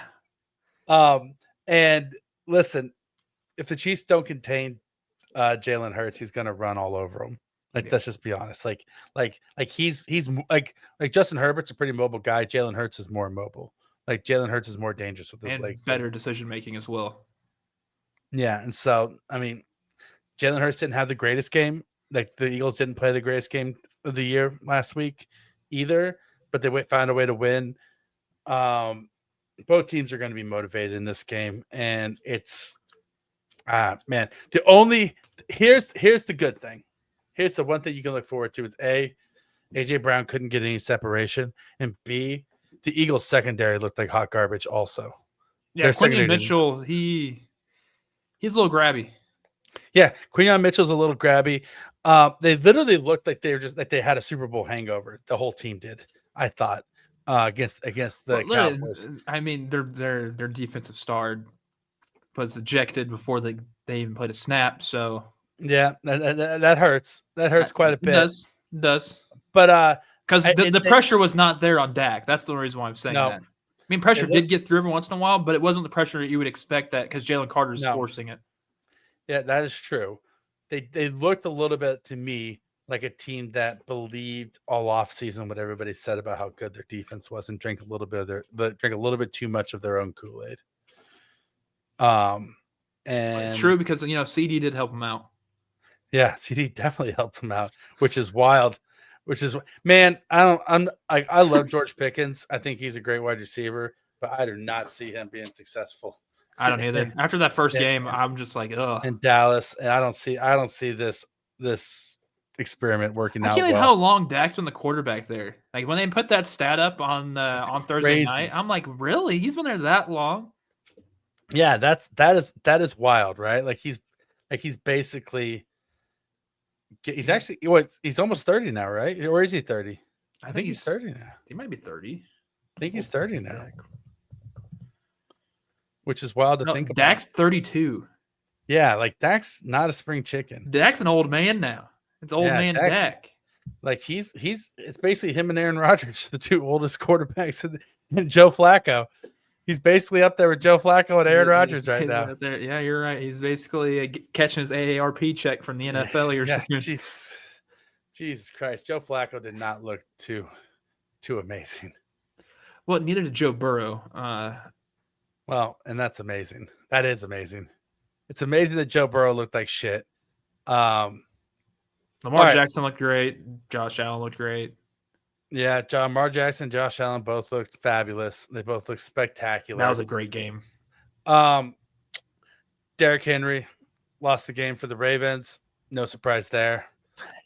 And listen, if the Chiefs don't contain Jalen Hurts, he's going to run all over them. Let's just be honest. He's Justin Herbert's a pretty mobile guy. Jalen Hurts is more mobile. Jalen Hurts is more dangerous with his legs. Better decision making as well. Yeah, and so I mean, Jalen Hurts didn't have the greatest game. The Eagles didn't play the greatest game of the year last week either, but they found a way to win. Both teams are going to be motivated in this game, and it's man. Here's the good thing. Here's the one thing you can look forward to is AJ Brown couldn't get any separation, and B, the Eagles secondary looked like hot garbage also. Yeah, Quinyon Mitchell, he's a little grabby. Yeah, Quinyon Mitchell's a little grabby. They literally looked like they were just like they had a Super Bowl hangover. The whole team did, I thought. against the Cowboys. I mean, their defensive star was ejected before they even played a snap. So yeah, that hurts. That hurts quite a bit. It does. But because the pressure was not there on Dak. That's the reason why I'm saying that. I mean, pressure did get through every once in a while, but it wasn't the pressure you would expect that because Jalen Carter's forcing it. Yeah, that is true. They looked a little bit to me like a team that believed all offseason what everybody said about how good their defense was and drank a little bit too much of their own Kool-Aid. And true, because CD did help him out. Yeah, CD definitely helped him out, which is wild. I love George Pickens. I think he's a great wide receiver, but I do not see him being successful. I don't either. After that first game, I'm just like, ugh. In Dallas, and I don't see this experiment working out. I can't believe how long Dak's been the quarterback there. Like when they put that stat up on Thursday night, I'm like, really? He's been there that long? Yeah, that is wild, right? Like he's basically. He's almost 30 now, right? Or is he 30? I think he's 30 now. He might be 30. I think he's 30 now. Which is wild to think about. Dak's 32. Yeah, like Dak's not a spring chicken. Dak's an old man now. It's old man Dak. Like it's basically him and Aaron Rodgers, the two oldest quarterbacks, and Joe Flacco. He's basically up there with Joe Flacco and Aaron Rodgers right now. Yeah, you're right. He's basically catching his AARP check from the NFL. Jesus Christ. Joe Flacco did not look too amazing. Well, neither did Joe Burrow. Well, and that's amazing. That is amazing. It's amazing that Joe Burrow looked like shit. Lamar Jackson looked great. Josh Allen looked great. Yeah, Lamar Jackson and Josh Allen both looked fabulous. They both looked spectacular. That was a great game. Derrick Henry lost the game for the Ravens. No surprise there.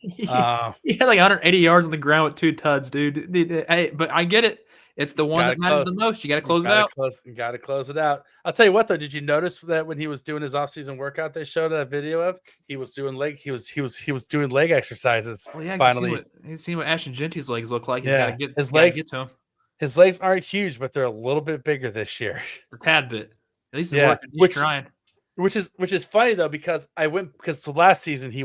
He had like 180 yards on the ground with 2 tuds, dude. Hey, but I get it. It's the one that matters the most. You got to close it out. Got to close it out. I'll tell you what, though. Did you notice that when he was doing his offseason workout, they showed a video of he was doing leg. He was doing leg exercises. Well, yeah, finally, he's seen what Ashton Genty's legs look like. He's got to get his legs. Get to him. His legs aren't huge, but they're a little bit bigger this year. A tad bit. At least he's working. He's trying. Which is funny though, because last season he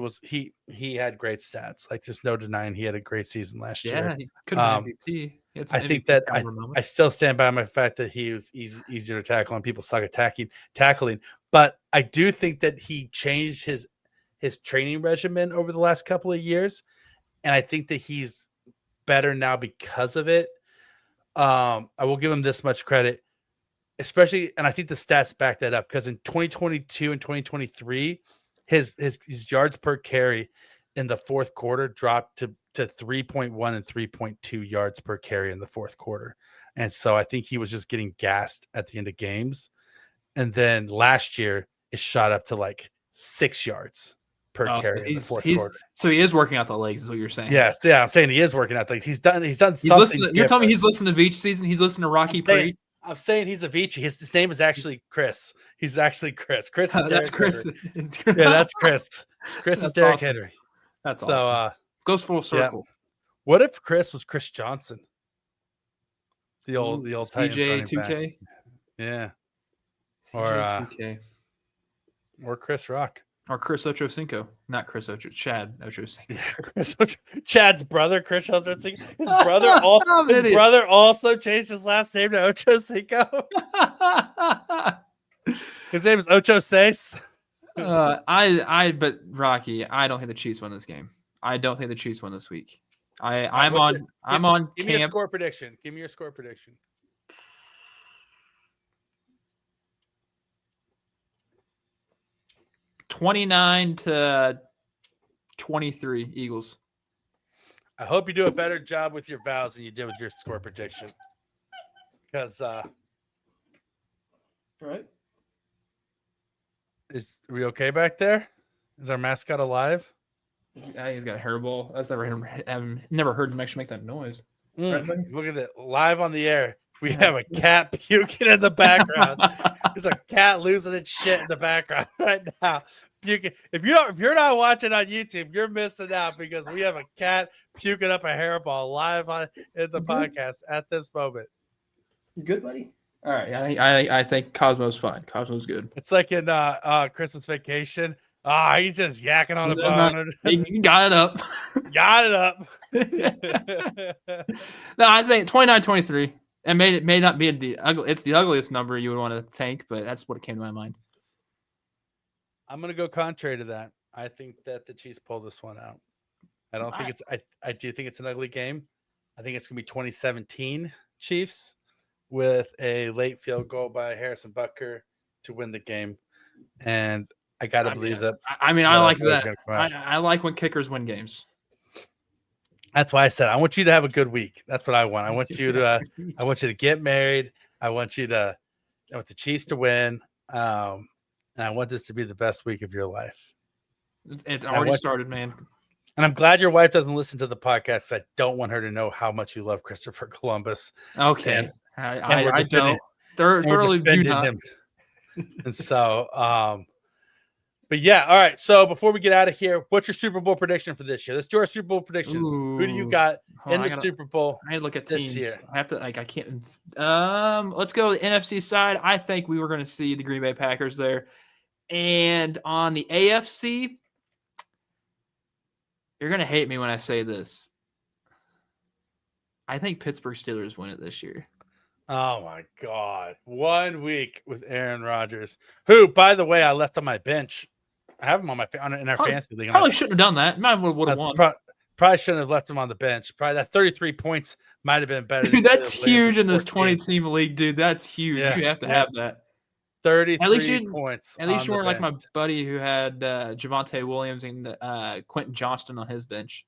had great stats. Like there's no denying he had a great season last year. Yeah, he could have been MVP. I think that I still stand by my fact that he was easier to tackle and people suck at tackling. But I do think that he changed his training regimen over the last couple of years, and I think that he's better now because of it. I will give him this much credit. Especially, and I think the stats back that up, because in 2022 and 2023, his yards per carry in the fourth quarter dropped to 3.1 and 3.2 yards per carry in the fourth quarter. And so I think he was just getting gassed at the end of games. And then last year it shot up to like 6 yards per carry in the fourth quarter. So he is working out the legs, is what you're saying. Yes, yeah, I'm saying he is working out the legs. He's done something. You're telling me he's listening to Veach season? He's listening to Rocky Pre? I'm saying he's a Veach. His name is actually Chris. He's actually Chris. Chris is that's Chris. Yeah, that's Chris. Chris is Derrick Henry. That's awesome. Goes full circle. Yeah. What if Chris was Chris Johnson? The old Titans running 2K? Back. Yeah. CJ2K. Or Chris Rock. Or Chris Ochocinco. Not Chris Chad Ochocinco. Yeah, Chad's brother, Chris Ochocinco. His brother also changed his last name to Ochocinco. His name is Ocho Seis. But Rocky, I don't think the Chiefs won this game. I don't think the Chiefs won this week. I'm on Give me a score prediction. Give me your score prediction. 29-23 Eagles. I hope you do a better job with your vows than you did with your score prediction. Because right. Are we okay back there? Is our mascot alive? Yeah, he's got a hairball. I've never heard him actually make that noise. Right, look at it. Live on the air. We have a cat puking in the background. There's a cat losing its shit in the background right now. puking. If you're not watching on YouTube, you're missing out because we have a cat puking up a hairball live in the podcast at this moment. You good, buddy? All right. I think Cosmo's fine. Cosmo's good. It's like in Christmas Vacation. He's just yakking on a bone. You got it up. Got it up. No, I think 29-23. And it may not be it's the ugliest number you would want to think, but that's what it came to my mind. I'm gonna go contrary to that. I think that the Chiefs pull this one out. I don't think it's I do think it's an ugly game. I think it's gonna be 2017 Chiefs with a late field goal by Harrison Butker to win the game. And I gotta believe that. I like that. I like when kickers win games. That's why I said I want you to have a good week. That's what I want. I want you to get married. I want the Chiefs to win. And I want this to be the best week of your life. It's already started, man. And I'm glad your wife doesn't listen to the podcast. I don't want her to know how much you love Christopher Columbus. Okay. I don't. Thoroughly do not. Him. And so, but yeah, all right. So before we get out of here, what's your Super Bowl prediction for this year? Let's do our Super Bowl predictions. Who do you got in the Super Bowl? I look at this teams. Year. I have to I can't. Let's go the NFC side. I think we were going to see the Green Bay Packers there, and on the AFC, you're going to hate me when I say this. I think Pittsburgh Steelers win it this year. Oh my God! 1 week with Aaron Rodgers, who, by the way, I left on my bench. I have him on in our fantasy league. Probably shouldn't have done that. Might would have won. Probably shouldn't have left him on the bench. Probably that 33 points might have been better. Dude, that's huge in this 20-team league, dude. That's huge. Yeah, you have to have that. 33 points. At least you weren't like my buddy who had Javonte Williams and Quentin Johnston on his bench.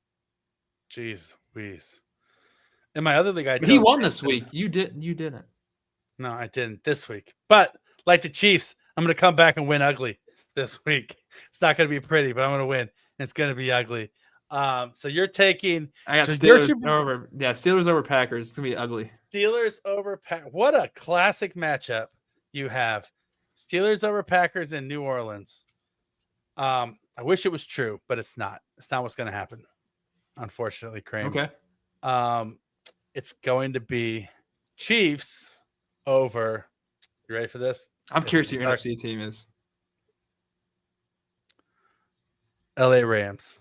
Jeez, Weeze. In my other league, he won this week. You didn't. No, I didn't this week. But like the Chiefs, I'm going to come back and win ugly this week. It's not going to be pretty, but I'm going to win. It's going to be ugly. So you're taking. I got Steelers over. Yeah, Steelers over Packers. It's going to be ugly. Steelers over Packers. What a classic matchup you have. Steelers over Packers in New Orleans. I wish it was true, but it's not. It's not what's going to happen, unfortunately, Krame. Okay. It's going to be Chiefs over. You ready for this? I'm curious who your NFC team is. LA Rams.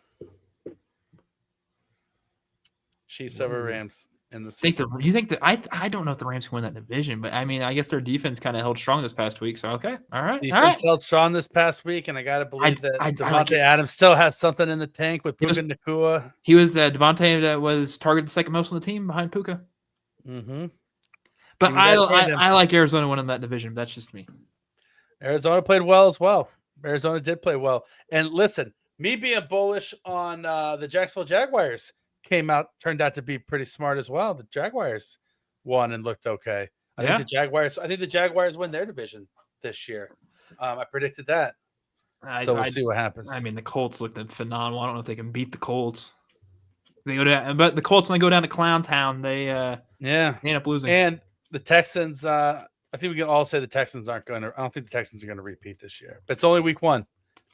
Chiefs over Rams in the Super Bowl. You think that I don't know if the Rams can win that division, but I mean, I guess their defense kind of held strong this past week. So okay, all right. Defense held strong this past week, and I gotta believe that Devontae Adams still has something in the tank with Puka Nacua. He was Devontae that was targeted second most on the team behind Puka. Mm-hmm. But I like Arizona winning that division. That's just me. Arizona played well as well. Arizona did play well. And listen, me being bullish on the Jacksonville Jaguars turned out to be pretty smart as well. The Jaguars won and looked okay. I think the Jaguars win their division this year. I predicted that. We'll see what happens. I mean, the Colts looked phenomenal. I don't know if they can beat the Colts. But the Colts, when they go down to Clown Town, they end up losing. And the Texans, I think we can all say the Texans aren't going to. I don't think the Texans are going to repeat this year. But it's only week one.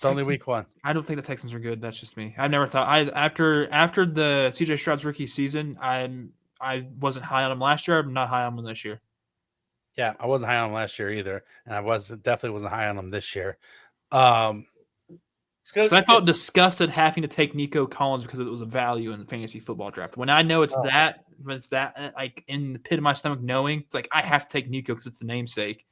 Only week one. I don't think the Texans are good. That's just me. I've never thought. After the CJ Stroud's rookie season, I wasn't high on him last year. I'm not high on him this year. Yeah, I wasn't high on him last year either, and I definitely wasn't high on him this year. So I felt disgusted having to take Nico Collins because it was a value in the fantasy football draft. When I know it's that like in the pit of my stomach, knowing it's like I have to take Nico because it's the namesake.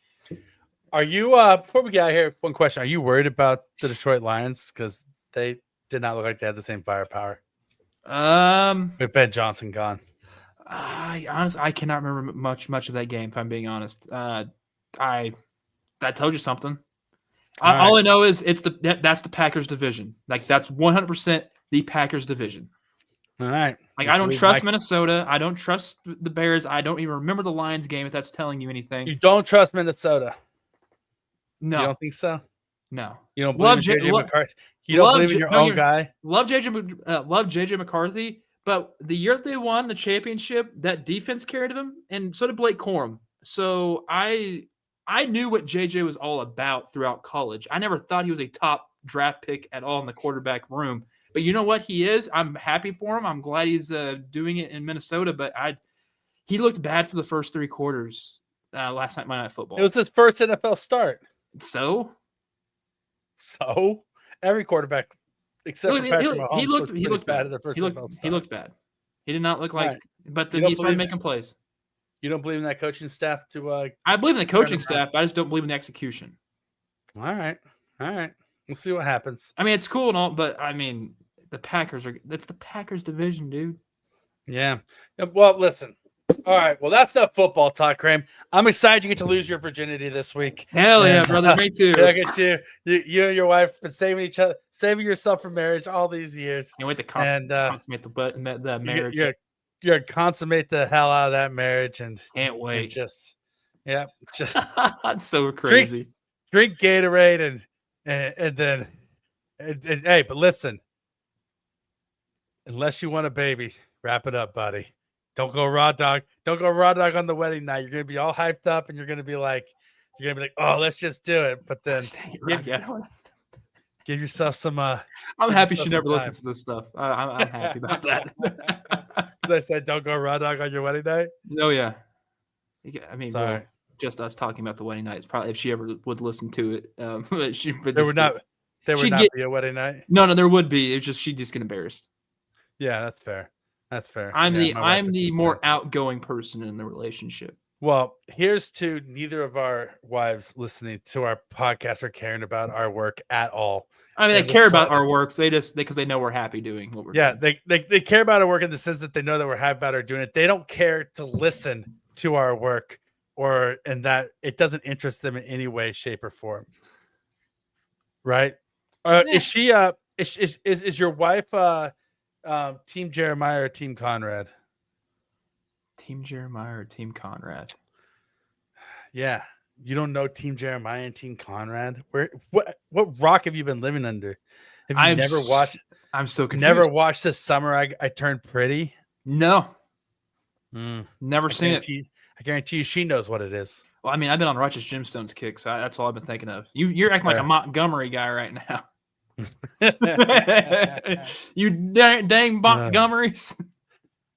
Are you before we get out of here? One question: are you worried about the Detroit Lions because they did not look like they had the same firepower? With Ben Johnson gone. I cannot remember much of that game. If I'm being honest, I told you something. All I know is that's the Packers division. Like that's 100% the Packers division. All right. Like I don't trust Minnesota. I don't trust the Bears. I don't even remember the Lions game. If that's telling you anything, you don't trust Minnesota. No, you don't think so. No, you don't believe in JJ McCarthy. You don't believe in your own guy. Love JJ McCarthy. But the year they won the championship, that defense carried them, and so did Blake Corum. So I knew what JJ was all about throughout college. I never thought he was a top draft pick at all in the quarterback room. But you know what? He is. I'm happy for him. I'm glad he's doing it in Minnesota. But he looked bad for the first 3 quarters last night, Monday Night Football. It was his first NFL start. So every quarterback except for Patrick Mahomes he looked bad at their first NFL start. He looked bad. He did not look like. Right. But then he started making plays. You don't believe in that coaching staff to? I believe in the coaching staff. But I just don't believe in the execution. All right. We'll see what happens. I mean, it's cool and all, but I mean, the Packers that's the Packers division, dude. Yeah. Well, listen. All right. Well, that's not football talk, Krame. I'm excited you get to lose your virginity this week. Hell yeah, brother. Me too. Look at you. You and your wife been saving yourself for marriage all these years. Can't wait to consummate the marriage. You're gonna consummate the hell out of that marriage, and can't wait. And just that's so crazy. Drink Gatorade and then hey, but listen, unless you want a baby, wrap it up, buddy. Don't go raw dog. Don't go raw dog on the wedding night. You're gonna be all hyped up, and you're gonna be like, oh, let's just do it. But then give yourself some. I'm happy she never listens to this stuff. I'm happy about that. They said don't go raw dog on your wedding night. Oh yeah. I mean, just us talking about the wedding night is probably if she ever would listen to it. There would not be a wedding night. No, there would be. It's just she'd just get embarrassed. Yeah, that's fair. That's fair. I'm the more outgoing person in the relationship. Well, here's to neither of our wives listening to our podcast or caring about our work at all. I mean, they care about our work. Because they know we're happy doing what we're doing. Yeah, they care about our work in the sense that they know that we're happy about our doing it. They don't care to listen to our work and that it doesn't interest them in any way, shape, or form. Right? Is she is your wife Team Jeremiah or Team Conrad? Team Jeremiah or Team Conrad? Yeah. You don't know Team Jeremiah and Team Conrad? What rock have you been living under? Have you never watched? I'm so confused. Never watched This Summer I Turned Pretty? No. Never seen it. I guarantee you she knows what it is. Well, I mean, I've been on Righteous Gemstones kick, so that's all I've been thinking of. You're acting like a Montgomery guy right now. You dang Montgomerys.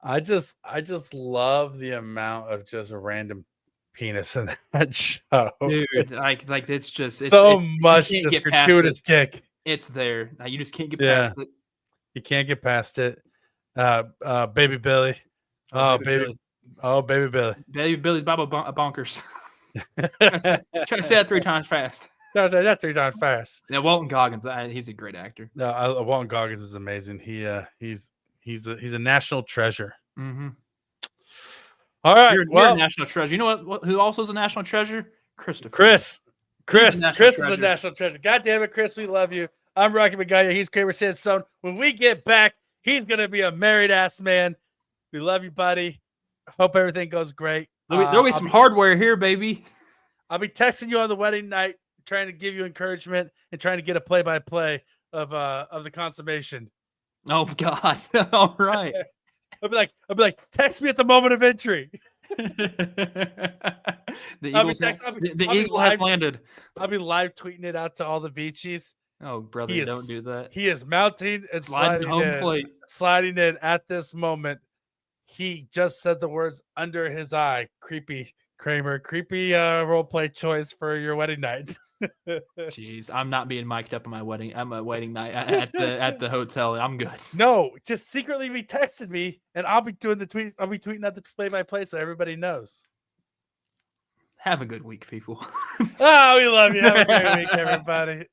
I just love the amount of just random penis in that show. Dude, like it's much just gratuitous dick. It's there. Now you just can't get past it. You can't get past it. Baby Billy. Baby Billy. Baby Billy's Bible bonkers. Try to say that 3 times fast. No, say that 3 times fast. Yeah, Walton Goggins. He's a great actor. No, Walton Goggins is amazing. He's a national treasure. Mm-hmm. All right, you're a national treasure. You know what? Who also is a national treasure? Christopher. Chris is a national treasure. God damn it, Chris, we love you. I'm Rocky Magaña. He's Kramer Sansone. When we get back, he's gonna be a married ass man. We love you, buddy. Hope everything goes great. There'll be some hardware here, baby. I'll be texting you on the wedding night, trying to give you encouragement and trying to get a play-by-play of the consummation. Oh God! All right. I'll be like, text me at the moment of entry. The eagle has landed. I'll be live tweeting it out to all the Veachies. Oh, brother, don't do that. He is mounting and sliding in at this moment. He just said the words under his eye. Creepy Kramer. Creepy role play choice for your wedding night. Jeez, I'm not being mic'd up on my wedding. I'm a wedding night at the hotel. I'm good. No, just secretly be texting me, and I'll be doing the tweet. I'll be tweeting at the play-by-play so everybody knows. Have a good week, people. Oh, we love you. Have a great week, everybody.